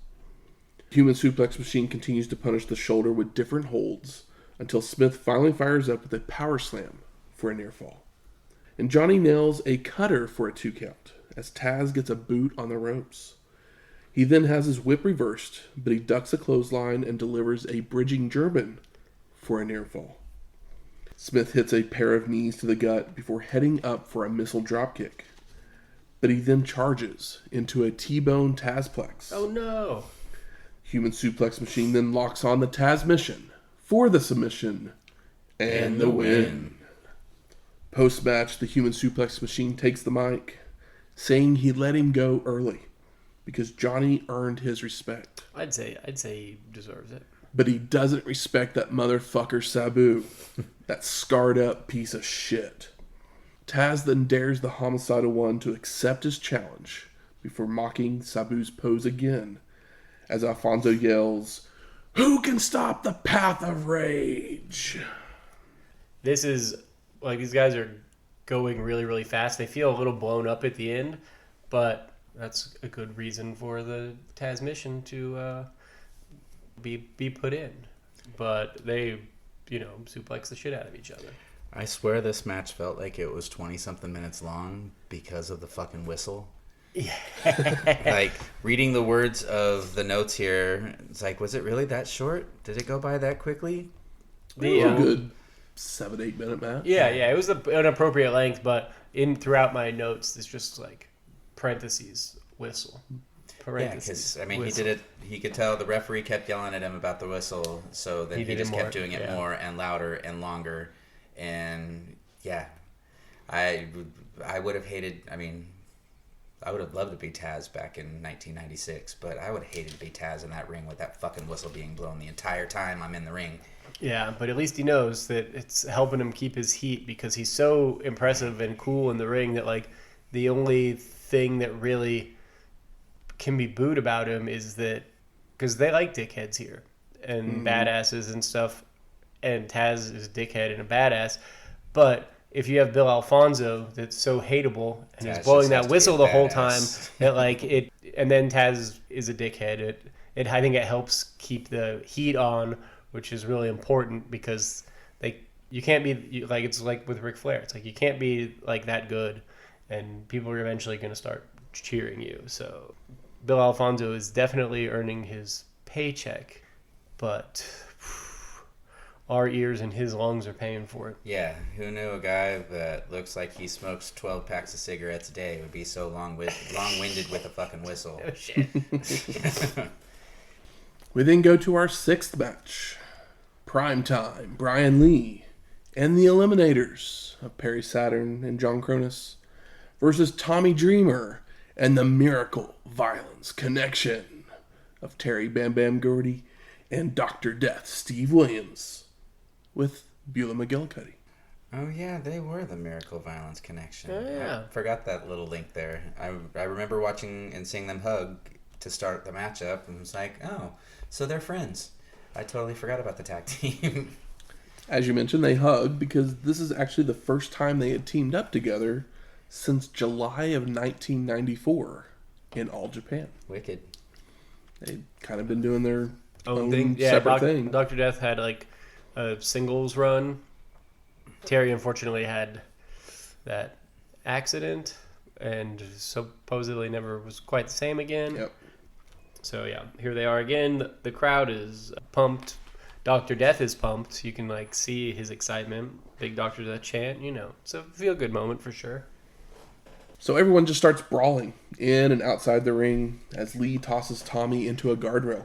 The human suplex machine continues to punish the shoulder with different holds until Smith finally fires up with a power slam for a near fall. And Johnny nails a cutter for a 2 count as Taz gets a boot on the ropes. He then has his whip reversed, but he ducks a clothesline and delivers a bridging German for a near fall. Smith hits a pair of knees to the gut before heading up for a missile dropkick. But he then charges into a T-bone Tazplex. Oh no! Human suplex machine then locks on the Taz mission for the submission and the win. Post-match, the human suplex machine takes the mic, saying he let him go early because Johnny earned his respect. I'd say he deserves it. But he doesn't respect that motherfucker Sabu, that scarred up piece of shit. Taz then dares the homicidal one to accept his challenge before mocking Sabu's pose again as Alfonso yells, "Who can stop the path of rage?" This is, like, these guys are going really, really fast. They feel a little blown up at the end, but that's a good reason for the Taz mission to be put in. But they, suplex the shit out of each other. I swear this match felt like it was 20-something minutes long because of the fucking whistle. Yeah. Like, reading the words of the notes here, it's like, was it really that short? Did it go by that quickly? It was a good 7-8 minute match. Yeah, it was an appropriate length, but throughout my notes, it's just like parentheses, whistle. Yeah, because, he did it, he could tell the referee kept yelling at him about the whistle, so then he just kept doing it more and louder and longer. And, yeah, I would have hated, I would have loved to be Taz back in 1996, but I would have hated to be Taz in that ring with that fucking whistle being blown the entire time I'm in the ring. Yeah, but at least he knows that it's helping him keep his heat because he's so impressive and cool in the ring that, like, the only thing that really can be booed about him is that because they like dickheads here and badasses and stuff, and Taz is a dickhead and a badass, but if you have Bill Alfonso that's so hateable and he's blowing that whistle the whole time that and then Taz is a dickhead, I think it helps keep the heat on, which is really important because you can't be like, it's like with Ric Flair, it's like you can't be like that good and people are eventually going to start cheering you. So Bill Alfonso is definitely earning his paycheck, but our ears and his lungs are paying for it. Yeah, who knew a guy that looks like he smokes 12 packs of cigarettes a day would be so long-winded with a fucking whistle. Oh, shit. We then go to our 6th match. Primetime, Brian Lee and the Eliminators of Perry Saturn and John Kronus versus Tommy Dreamer and the Miracle Violence Connection of Terry Bam Bam Gordy and Dr. Death Steve Williams with Beulah McGillicutty. Oh yeah, they were the Miracle Violence Connection. Oh, yeah. I forgot that little link there. I remember watching and seeing them hug to start the matchup and was like, oh, so they're friends. I totally forgot about the tag team. As you mentioned, they hug because this is actually the first time they had teamed up together since July of 1994 in All Japan. Wicked. They'd kind of been doing their own thing. Yeah, separate thing. Dr. Death had like a singles run. Terry unfortunately had that accident and supposedly never was quite the same again. Yep. So yeah, here they are again. The crowd is pumped. Dr. Death is pumped. You can like see his excitement. Big Dr. Death chant, It's a feel-good moment for sure. So everyone just starts brawling in and outside the ring as Lee tosses Tommy into a guardrail.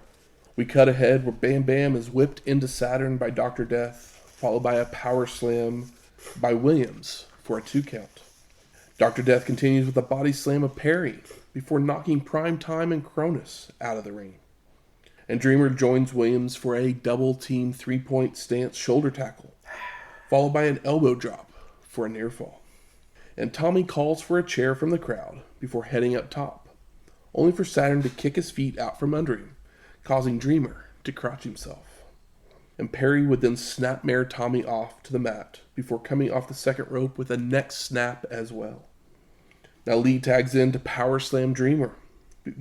We cut ahead where Bam Bam is whipped into Saturn by Dr. Death, followed by a power slam by Williams for a 2 count. Dr. Death continues with a body slam of Perry before knocking Primetime and Kronus out of the ring. And Dreamer joins Williams for a double team 3-point stance shoulder tackle, followed by an elbow drop for a near fall. And Tommy calls for a chair from the crowd before heading up top, only for Saturn to kick his feet out from under him, causing Dreamer to crouch himself. And Perry would then snapmare Tommy off to the mat before coming off the second rope with a neck snap as well. Now Lee tags in to power slam Dreamer,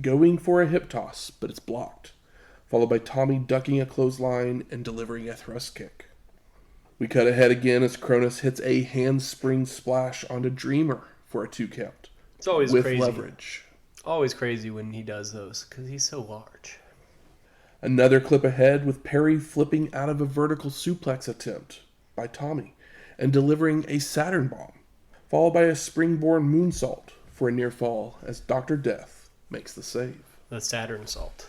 going for a hip toss, but it's blocked, followed by Tommy ducking a clothesline and delivering a thrust kick. We cut ahead again as Kronus hits a handspring splash onto Dreamer for a 2 count. It's always with crazy. Leverage. Always crazy when he does those because he's so large. Another clip ahead with Perry flipping out of a vertical suplex attempt by Tommy and delivering a Saturn bomb, followed by a springboard moonsault for a near fall as Dr. Death makes the save. The Saturn salt.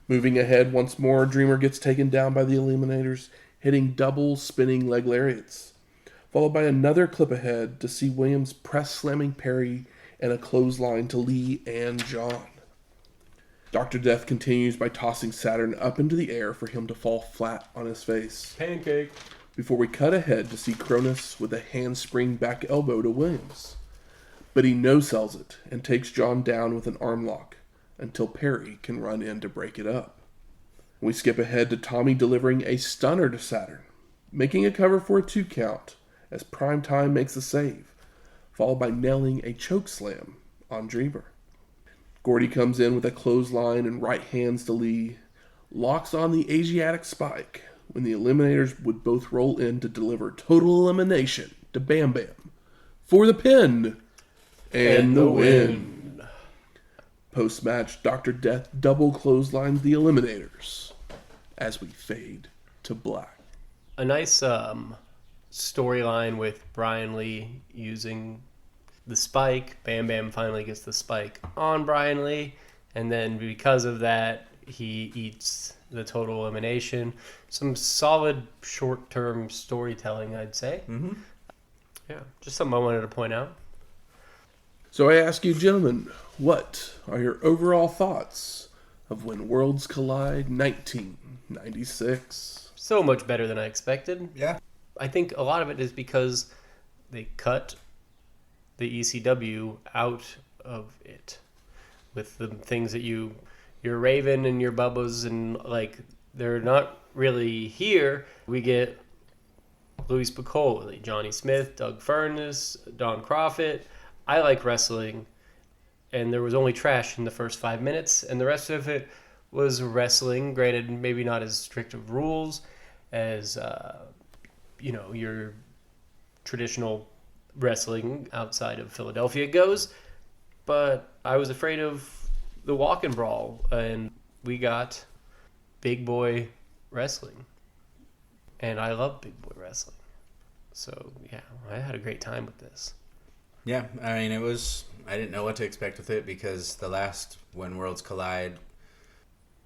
Moving ahead once more, Dreamer gets taken down by the Eliminators, hitting double spinning leg lariats, followed by another clip ahead to see Williams press slamming Perry and a clothesline to Lee and John. Dr. Death continues by tossing Saturn up into the air for him to fall flat on his face. Pancake. Before we cut ahead to see Kronus with a handspring back elbow to Williams. But he no-sells it and takes John down with an arm lock until Perry can run in to break it up. We skip ahead to Tommy delivering a stunner to Saturn, making a cover for a 2 count as Primetime makes a save, followed by nailing a choke slam on Dreamer. Gordy comes in with a clothesline and right hands to Lee, locks on the Asiatic spike when the Eliminators would both roll in to deliver total elimination to Bam Bam for the pin and the win. Post-match, Dr. Death double clotheslines the Eliminators as we fade to black. A nice storyline with Brian Lee using the spike. Bam Bam finally gets the spike on Brian Lee, and then because of that, he eats the total elimination. Some solid short-term storytelling, I'd say. Mm-hmm. Yeah, just something I wanted to point out. So I ask you, gentlemen, what are your overall thoughts of When Worlds Collide 1996? So much better than I expected. Yeah. I think a lot of it is because they cut the ECW out of it with the things that your Raven and your Bubbas and like they're not really here. We get Louie Spicolli, Johnny Smith, Doug Furnas, Don Kroffat. I like wrestling, and there was only trash in the first 5 minutes, and the rest of it was wrestling. Granted, maybe not as strict of rules as your traditional wrestling outside of Philadelphia goes, but I was afraid of the walk and brawl, and we got big boy wrestling, and I love big boy wrestling, so yeah, I had a great time with this. Yeah, I mean, I didn't know what to expect with it because the last When Worlds Collide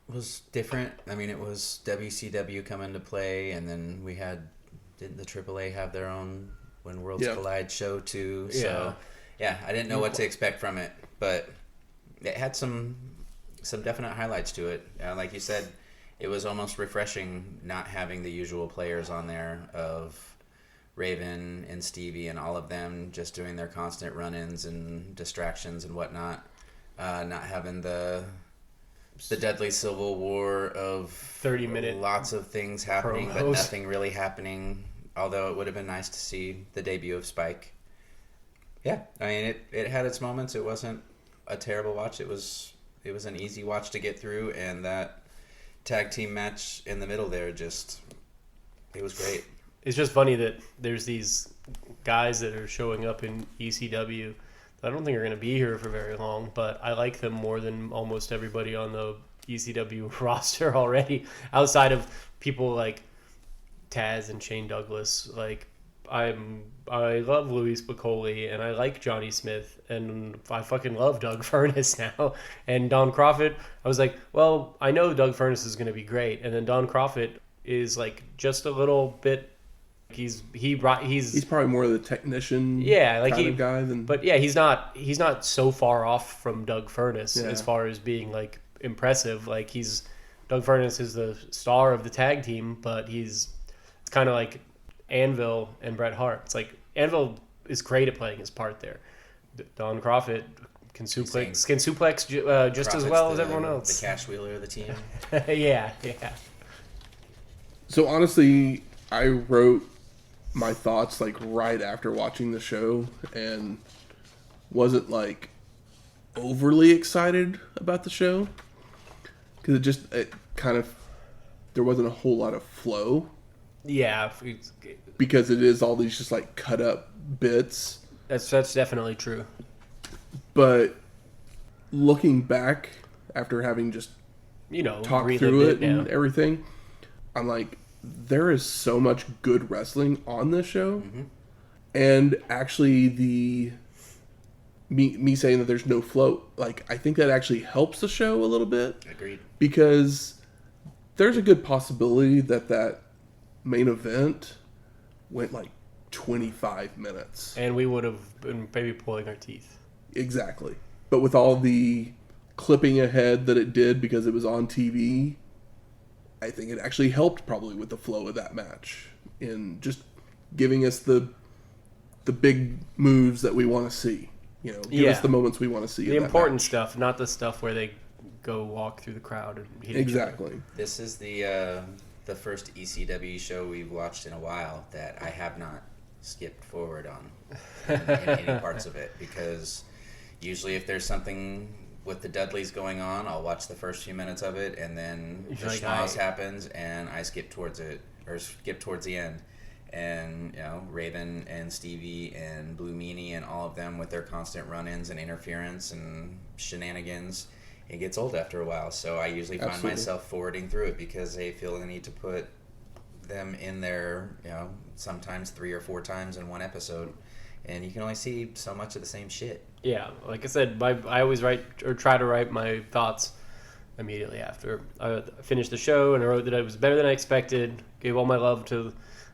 was different. I mean, it was WCW come into play, and then didn't the AAA have their own When Worlds Collide show too? So, yeah, I didn't know what to expect from it, but it had some definite highlights to it. Like you said, it was almost refreshing not having the usual players on there of Raven and Stevie and all of them just doing their constant run-ins and distractions and whatnot. Not having the deadly civil war of 30-minute lots of things happening, promos, but nothing really happening. Although it would have been nice to see the debut of Spike. Yeah, I mean it had its moments. It wasn't a terrible watch. It was an easy watch to get through, and that tag team match in the middle there it was great. It's just funny that there's these guys that are showing up in ECW that I don't think are going to be here for very long, but I like them more than almost everybody on the ECW roster already, outside of people like Taz and Shane Douglas. Like, I love Louie Spicolli, and I like Johnny Smith, and I fucking love Doug Furnas now. And Don Kroffat, I was like, well, I know Doug Furnas is going to be great, and then Don Kroffat is like just a little bit. He's probably more of the technician kind of guy than. But yeah, he's not so far off from Doug Furnas as far as being like impressive. Like Doug Furnas is the star of the tag team, but it's kind of like Anvil and Bret Hart. It's like Anvil is great at playing his part there. Don Kroffat can suplex just as well as everyone else. The cash wheeler of the team. yeah. So honestly, I wrote my thoughts like right after watching the show and wasn't like overly excited about the show because it kind of there wasn't a whole lot of flow. Yeah, because it is all these just like cut up bits. That's definitely true. But looking back after having just talked through it and everything, I'm like, there is so much good wrestling on this show. Mm-hmm. And actually me saying that there's no flow, like I think that actually helps the show a little bit. Agreed. Because there's a good possibility that main event went like 25 minutes. And we would have been maybe pulling our teeth. Exactly. But with all the clipping ahead that it did because it was on TV, I think it actually helped probably with the flow of that match in just giving us the big moves that we want to see. You know, give us the moments we want to see. The important stuff, not the stuff where they go walk through the crowd and hit each other. This is the first ECW show we've watched in a while that I have not skipped forward on in any parts of it, because usually if there's something with the Dudleys going on, I'll watch the first few minutes of it, and then the schmoz happens and I skip towards it, or skip towards the end. And, you know, Raven and Stevie and Blue Meanie and all of them with their constant run-ins and interference and shenanigans, it gets old after a while. So I usually find myself forwarding through it because I feel the need to put them in there, you know, sometimes 3 or 4 times in one episode. And you can only see so much of the same shit. Yeah, like I said, I always write or try to write my thoughts immediately after I finished the show, and I wrote that it was better than I expected, gave all my love to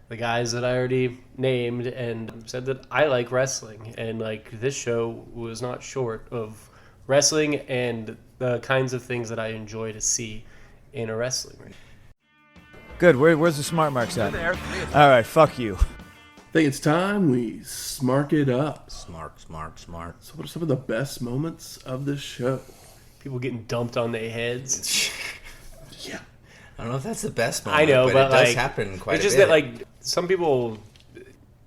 the guys that I already named, and said that I like wrestling, and like this show was not short of wrestling and the kinds of things that I enjoy to see in a wrestling ring. Good. Where's the smart marks at? There. All right. Fuck you. I think it's time we smark it up. Smart. So what are some of the best moments of this show? People getting dumped on their heads. Yeah. I don't know if that's the best moment, I know, but it does like, happen quite a bit. It's just that, like, some people,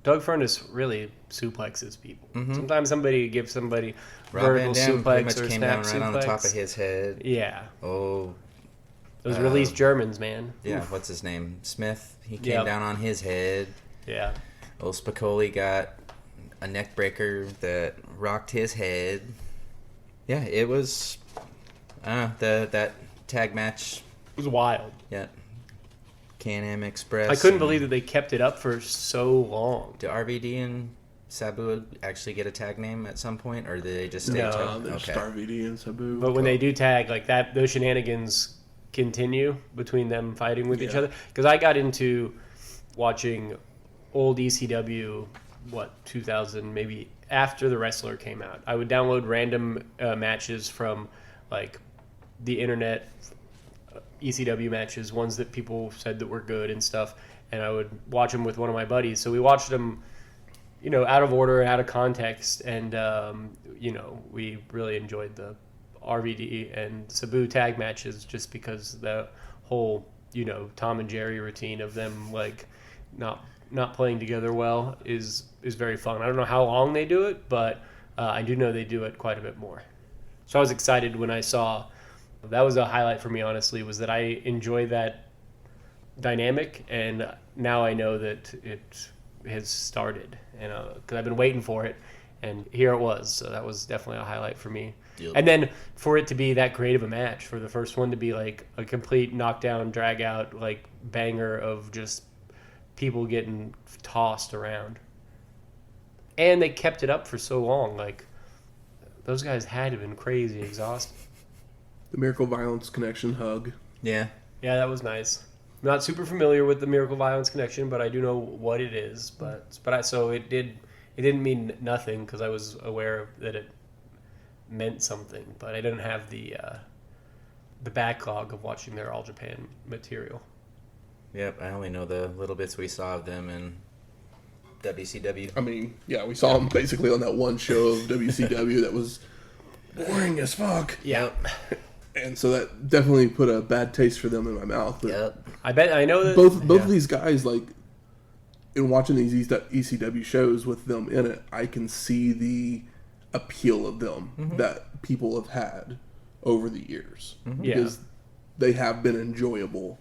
Doug Furnas really suplexes people. Mm-hmm. Sometimes somebody gives somebody vertical suplex or came snap down right on the top of his head. Yeah. Oh. Those released Germans, man. Yeah, Oof. What's his name? Smith. He came down on his head. Yeah. Old Spicolli got a neck breaker that rocked his head. Yeah, it was that tag match. It was wild. Yeah. Can-Am Express. I couldn't believe that they kept it up for so long. Did RVD and Sabu actually get a tag name at some point, or did they just stay tag? No, just RVD and Sabu. But when they do tag, like that, those shenanigans continue between them fighting with each other. Because I got into watching old ECW, 2000, maybe after The Wrestler came out. I would download random matches from, like, the internet, ECW matches, ones that people said that were good and stuff, and I would watch them with one of my buddies. So we watched them, you know, out of order, out of context, and, you know, we really enjoyed the RVD and Sabu tag matches just because the whole, you know, Tom and Jerry routine of them, like, not playing together well is very fun. I don't know how long they do it, but I do know they do it quite a bit more. So I was excited when I saw. That was a highlight for me, honestly, was that I enjoy that dynamic, and now I know that it has started, and because I've been waiting for it, and here it was. So that was definitely a highlight for me. Yep. And then for it to be that great of a match, for the first one to be like a complete knockdown, drag out, like banger of just people getting tossed around, and they kept it up for so long. Like, those guys had to have been crazy exhausted. The Miracle Violence Connection hug. Yeah, that was nice. I'm not super familiar with the Miracle Violence Connection, but I do know what it is. So it didn't mean nothing because I was aware that it meant something, but I didn't have the backlog of watching their All Japan material. Yep, I only know the little bits we saw of them in WCW. I mean, yeah, we saw them basically on that one show of WCW that was boring as fuck. Yep. And so that definitely put a bad taste for them in my mouth. But yep. I know that both of these guys, like, in watching these ECW shows with them in it, I can see the appeal of them that people have had over the years. Because they have been enjoyable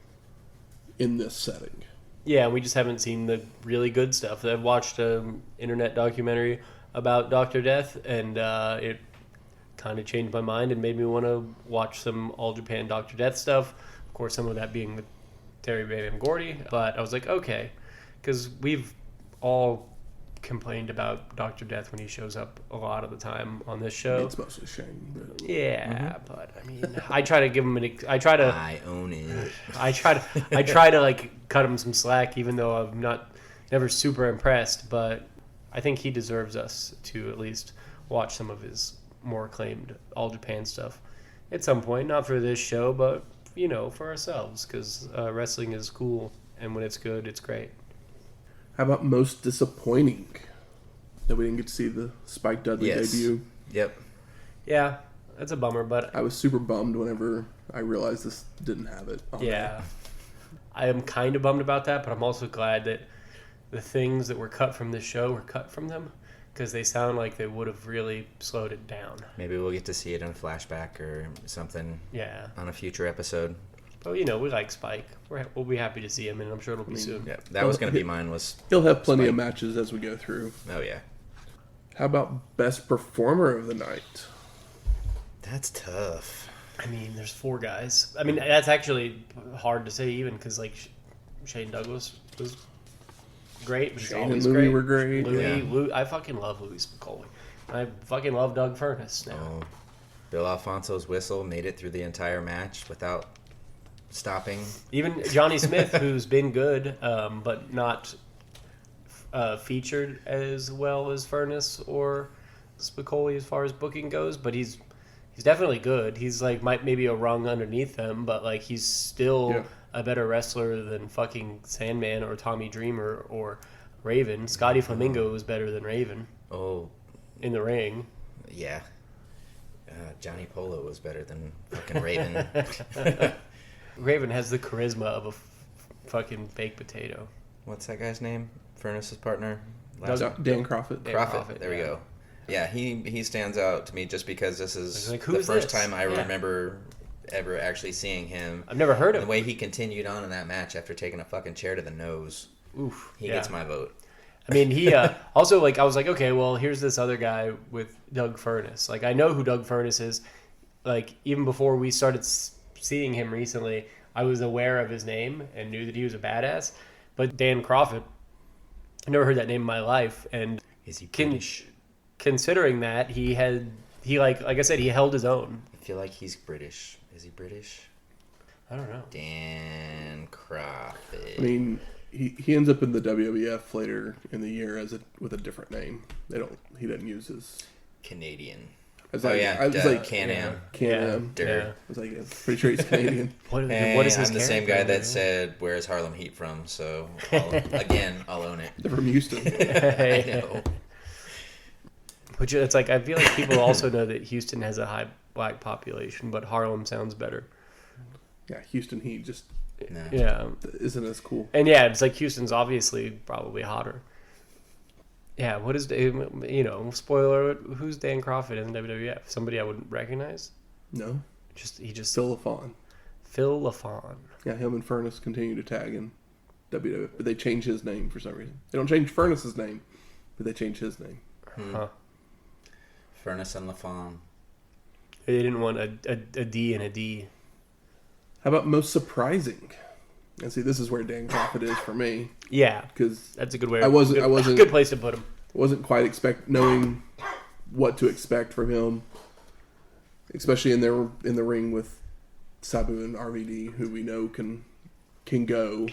in this setting. Yeah, we just haven't seen the really good stuff. I've watched an internet documentary about Dr. Death, and it kind of changed my mind and made me want to watch some All Japan Dr. Death stuff. Of course, some of that being the Terry Baby and Gordy. But I was like, okay, because we've all complained about Dr. Death when he shows up a lot of the time on this show. It's mostly Shane. But... Yeah, but I mean, I try to give him I own it. I try to like cut him some slack, even though I'm not never super impressed, but I think he deserves us to at least watch some of his more acclaimed All Japan stuff at some point. Not for this show, but, for ourselves, because wrestling is cool, and when it's good, it's great. How about most disappointing? That we didn't get to see the Spike Dudley debut. Yep. Yeah, that's a bummer, but... I was super bummed whenever I realized this didn't have it on Yeah. I am kind of bummed about that, but I'm also glad that the things that were cut from this show were cut from them, because they sound like they would have really slowed it down. Maybe we'll get to see it in a flashback or something on a future episode. But, we like Spike. We'll be happy to see him, and I'm sure it'll be soon. Yeah, that was going to be mine. He'll have plenty of matches as we go through. Oh, yeah. How about best performer of the night? That's tough. I mean, there's 4 guys. I mean, that's actually hard to say even because, Shane Douglas was great. But Shane and Louie were great. Louie, I fucking love Louie Spicolli. I fucking love Doug Furnas now. Oh, Bill Alfonso's whistle made it through the entire match without stopping. Even Johnny Smith, who's been good, but not featured as well as Furnas or Spicolli as far as booking goes, but he's definitely good. He's maybe a rung underneath them, but he's still a better wrestler than fucking Sandman or Tommy Dreamer or Raven. Scotty Flamingo was better than Raven. Oh, in the ring. Yeah. Johnny Polo was better than fucking Raven. Raven has the charisma of a fucking baked potato. What's that guy's name? Furnas' partner? Dan Kroffat. Kroffat. There we go. Yeah, he stands out to me just because this is the first this? time I remember ever actually seeing him. I've never heard of him. The way he continued on in that match after taking a fucking chair to the nose. Oof. He gets my vote. I mean, he also, I was like, okay, well, here's this other guy with Doug Furnas. I know who Doug Furnas is. Even before we started seeing him recently, I was aware of his name and knew that he was a badass. But Dan Kroffat, I never heard that name in my life. And is he British? Considering that, he like I said, he held his own. I feel like he's British. Is he British? I don't know. Dan Kroffat. I mean, he ends up in the WWF later in the year with a different name. He doesn't use his Canadian. I was like Can-Am. Can-Am. Yeah. I was like, I'm pretty sure he's Canadian. What is his I'm the same guy that said, "Where's Harlem Heat from?" So I'll own it. They're from Houston. I know. Which it's I feel like people also know that Houston has a high black population, but Harlem sounds better. Yeah, Houston Heat just isn't as cool. And it's Houston's obviously probably hotter. Yeah, what is spoiler? Who's Dan Kroffat in WWF? Somebody I wouldn't recognize. No, he just Phil LaFawn. Phil LaFawn. Yeah, him and Furnas continue to tag in WWF, but they change his name for some reason. They don't change Furnas's name, but they change his name. Huh. Furnas and LaFawn. They didn't want a D and a D. How about most surprising? And see, this is where Dan Kroffat is for me. Yeah, because that's a good way. I wasn't good place to put him. Wasn't quite knowing what to expect from him, especially in the ring with Sabu and RVD, who we know can go.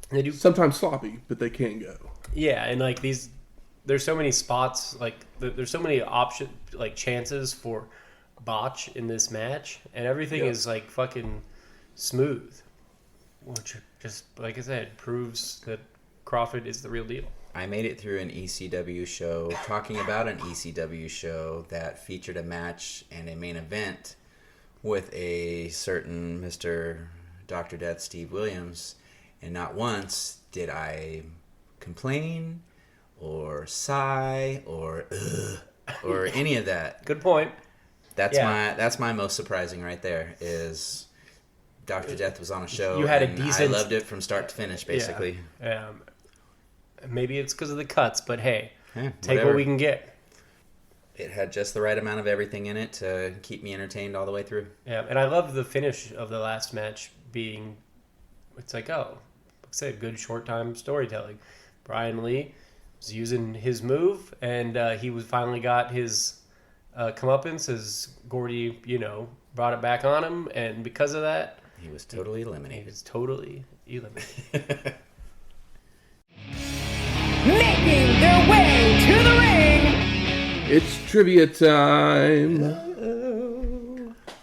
They do sometimes sloppy, but they can go. Yeah, and there's so many spots, there's so many chances for botch in this match, and everything is fucking smooth, which just like I said proves that Kroffat is the real deal. I made it through an ECW show talking about an ECW show that featured a match and a main event with a certain Mr. Dr. Death Steve Williams, and not once did I complain or sigh or or any of that. Good point. That's my most surprising right there is Dr. Death was on a show. You had a and decent. I loved it from start to finish, basically. Yeah. Maybe it's because of the cuts, but hey, take whatever. what we can get. It had just the right amount of everything in it to keep me entertained all the way through. Yeah, and I love the finish of the last match being, it's like I said, good short time storytelling. Brian Lee was using his move, and he finally got his comeuppance as Gordy, brought it back on him, and because of that, he was totally eliminated. He was totally eliminated. It's trivia time.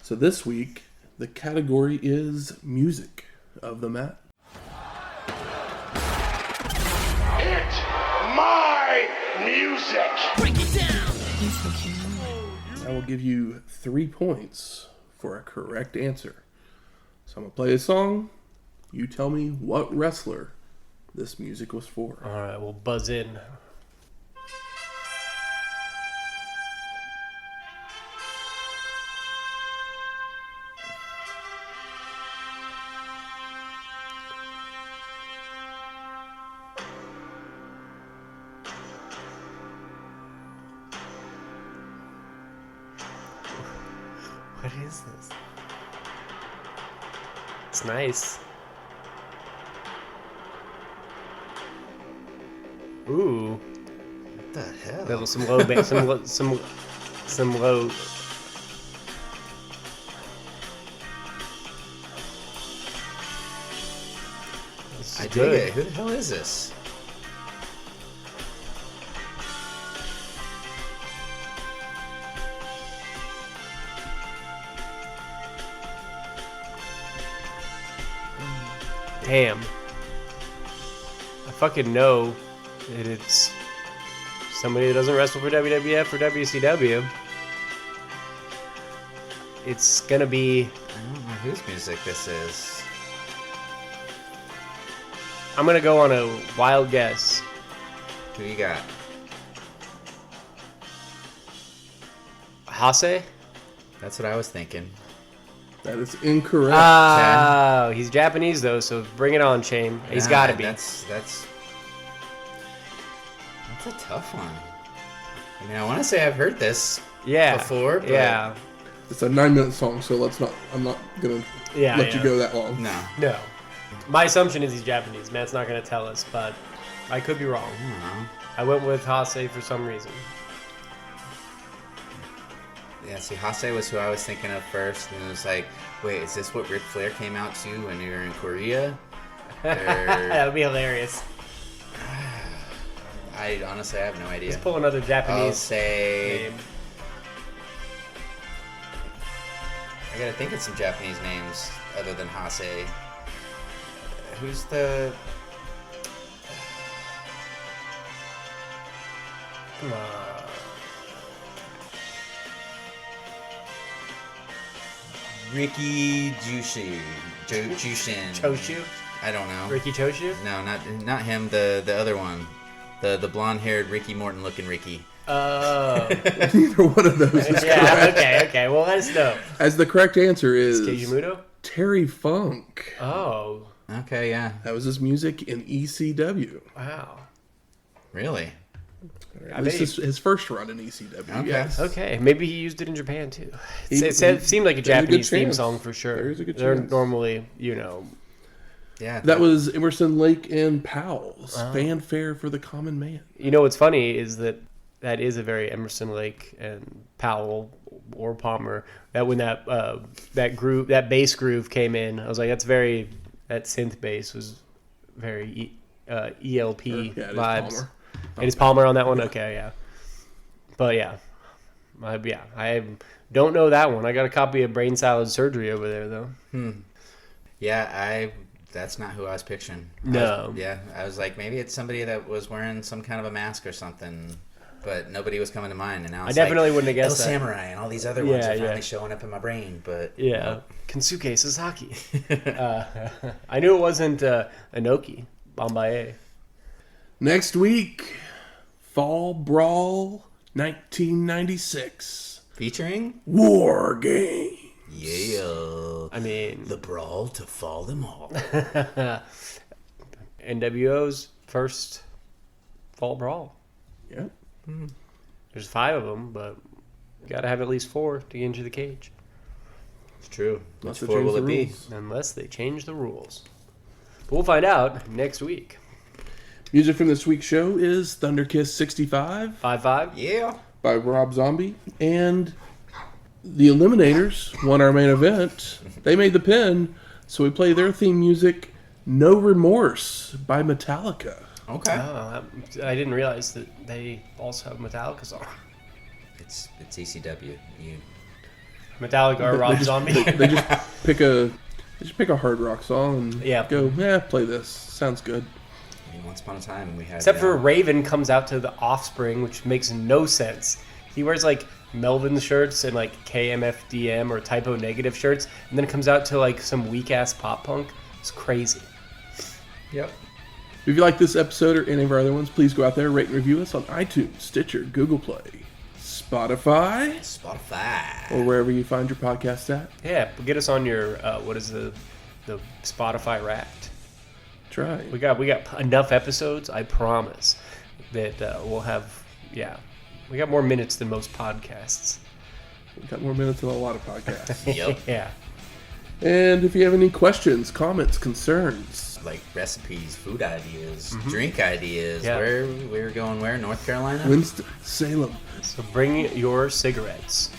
So this week, the category is music of the mat. It's my music. Break it down. I will give you 3 points for a correct answer. So I'm going to play a song. You tell me what wrestler this music was for. All right, we'll buzz in. What is this? It's nice. Ooh. What the hell? There was some low bass, some low. I dig it. Who the hell is this? Damn. I fucking know that it's somebody that doesn't wrestle for WWF or WCW. It's gonna be... I don't know whose music this is. I'm gonna go on a wild guess. Who you got? Hase? That's what I was thinking. That is incorrect. Oh, he's Japanese though, so bring it on, Shane. He's got to be. That's a tough one. I mean, I want to say I've heard this before, but yeah. It's a 9-minute song, so I'm not going to let you go that long. No. My assumption is he's Japanese. Matt's not going to tell us, but I could be wrong. I went with Hase for some reason. Yeah, see, Hase was who I was thinking of first, and it was like, wait, is this what Ric Flair came out to when you were in Korea? That would be hilarious. I honestly have no idea. Let's pull another Japanese I'll say... name. I gotta think of some Japanese names other than Hase. Who's the... Come on. Ricky Jushin. Choshu? I don't know. Ricky Choshu? No, not him. The other one, the blonde-haired Ricky Morton looking Ricky. Oh. Neither one of those is correct. Okay. Well, let us know. As the correct answer is Keijimoto? Terry Funk. Oh. Okay, yeah. That was his music in ECW. Wow. Really? At least his first run in ECW. Okay. Yes. Okay, maybe he used it in Japan too. It seemed like a there's Japanese good theme chance. song for sure. There's a good They're chance. normally, Yeah. That was Emerson, Lake and Powell's Fanfare for the Common Man. You know what's funny is that is a very Emerson, Lake and Powell or Palmer. That when that bass groove came in, I was like, that synth bass was very ELP Yeah, it is vibes. Palmer. It is Palmer on that one? Okay, yeah. But yeah. I don't know that one. I got a copy of Brain Salad Surgery over there, though. Yeah, that's not who I was picturing. No. I was like, maybe it's somebody that was wearing some kind of a mask or something, but nobody was coming to mind. And now I definitely wouldn't have El guessed that. Samurai and all these other ones Yeah, are finally yeah. showing up in my brain, but... Yeah. Kensuke Sasaki. I knew it wasn't Inoki. Bombaye. Next week, Fall Brawl 1996. Featuring? War Game. Yeah. I mean... The brawl to fall them all. NWO's first Fall Brawl. Yeah. There's 5 of them, but you got to have at least 4 to get into the cage. It's true. Unless Which they 4 change will the it be? rules. Unless they change the rules. But we'll find out next week. Music from this week's show is Thunderkiss 65 5-5? Yeah. by Rob Zombie. And the Eliminators won our main event. They made the pin, so we play their theme music, No Remorse by Metallica. Okay. Oh, I didn't realize that they also have Metallica song. It's ECW. Metallica or Rob Zombie. They just pick a hard rock song and go, play this. Sounds good. I mean, once upon a time we had... Except for Raven comes out to The Offspring, which makes no sense. He wears like Melvin shirts and like KMFDM or Typo Negative shirts, and then it comes out to like some weak-ass pop punk. It's crazy. Yep. If you like this episode or any of our other ones, please go out there, rate and review us on iTunes, Stitcher, Google Play, Spotify, or wherever you find your podcasts at. Yeah, but get us on your what is the Spotify Wrapped. Try. We got enough episodes. I promise that we'll have. Yeah, we got more minutes than most podcasts. We got more minutes than a lot of podcasts. Yep. Yeah. And if you have any questions, comments, concerns, like recipes, food ideas, drink ideas, Yeah. where we're going, North Carolina, Winston-Salem. So bring your cigarettes.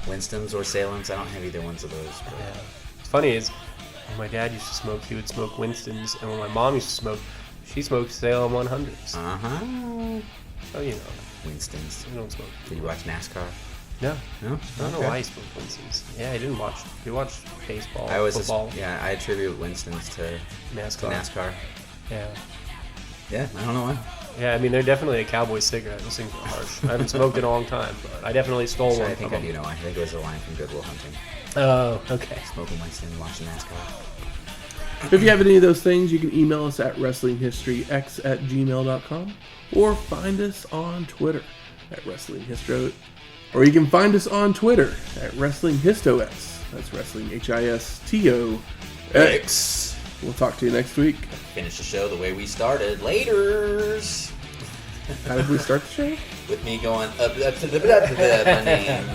Winston's or Salem's. I don't have either ones of those. But... Yeah. What's funny is when my dad used to smoke, he would smoke Winston's, and when my mom used to smoke, she smoked Salem 100s. So you know, Winston's. we don't smoke. Did you watch NASCAR? No. No. I don't know why he smoked Winston's. Yeah, I didn't watch. He watched baseball, I always football, I attribute Winston's to NASCAR. Yeah. Yeah, I don't know why. Yeah, I mean, they're definitely a cowboy cigarette. Those things are harsh. I haven't smoked in a long time, but I definitely stole Actually, one I think from I do them. know. I think it was a line from Good Will Hunting. Oh, okay. Smoking Winston, watching NASCAR. If you have any of those things, you can email us at wrestlinghistoryx@gmail.com or find us on Twitter at wrestlinghisto. Or you can find us on Twitter at wrestlinghistox. That's wrestling HISTOX. We'll talk to you next week. Finish the show the way we started. Laters. How did we start the show? With me going up to the my name.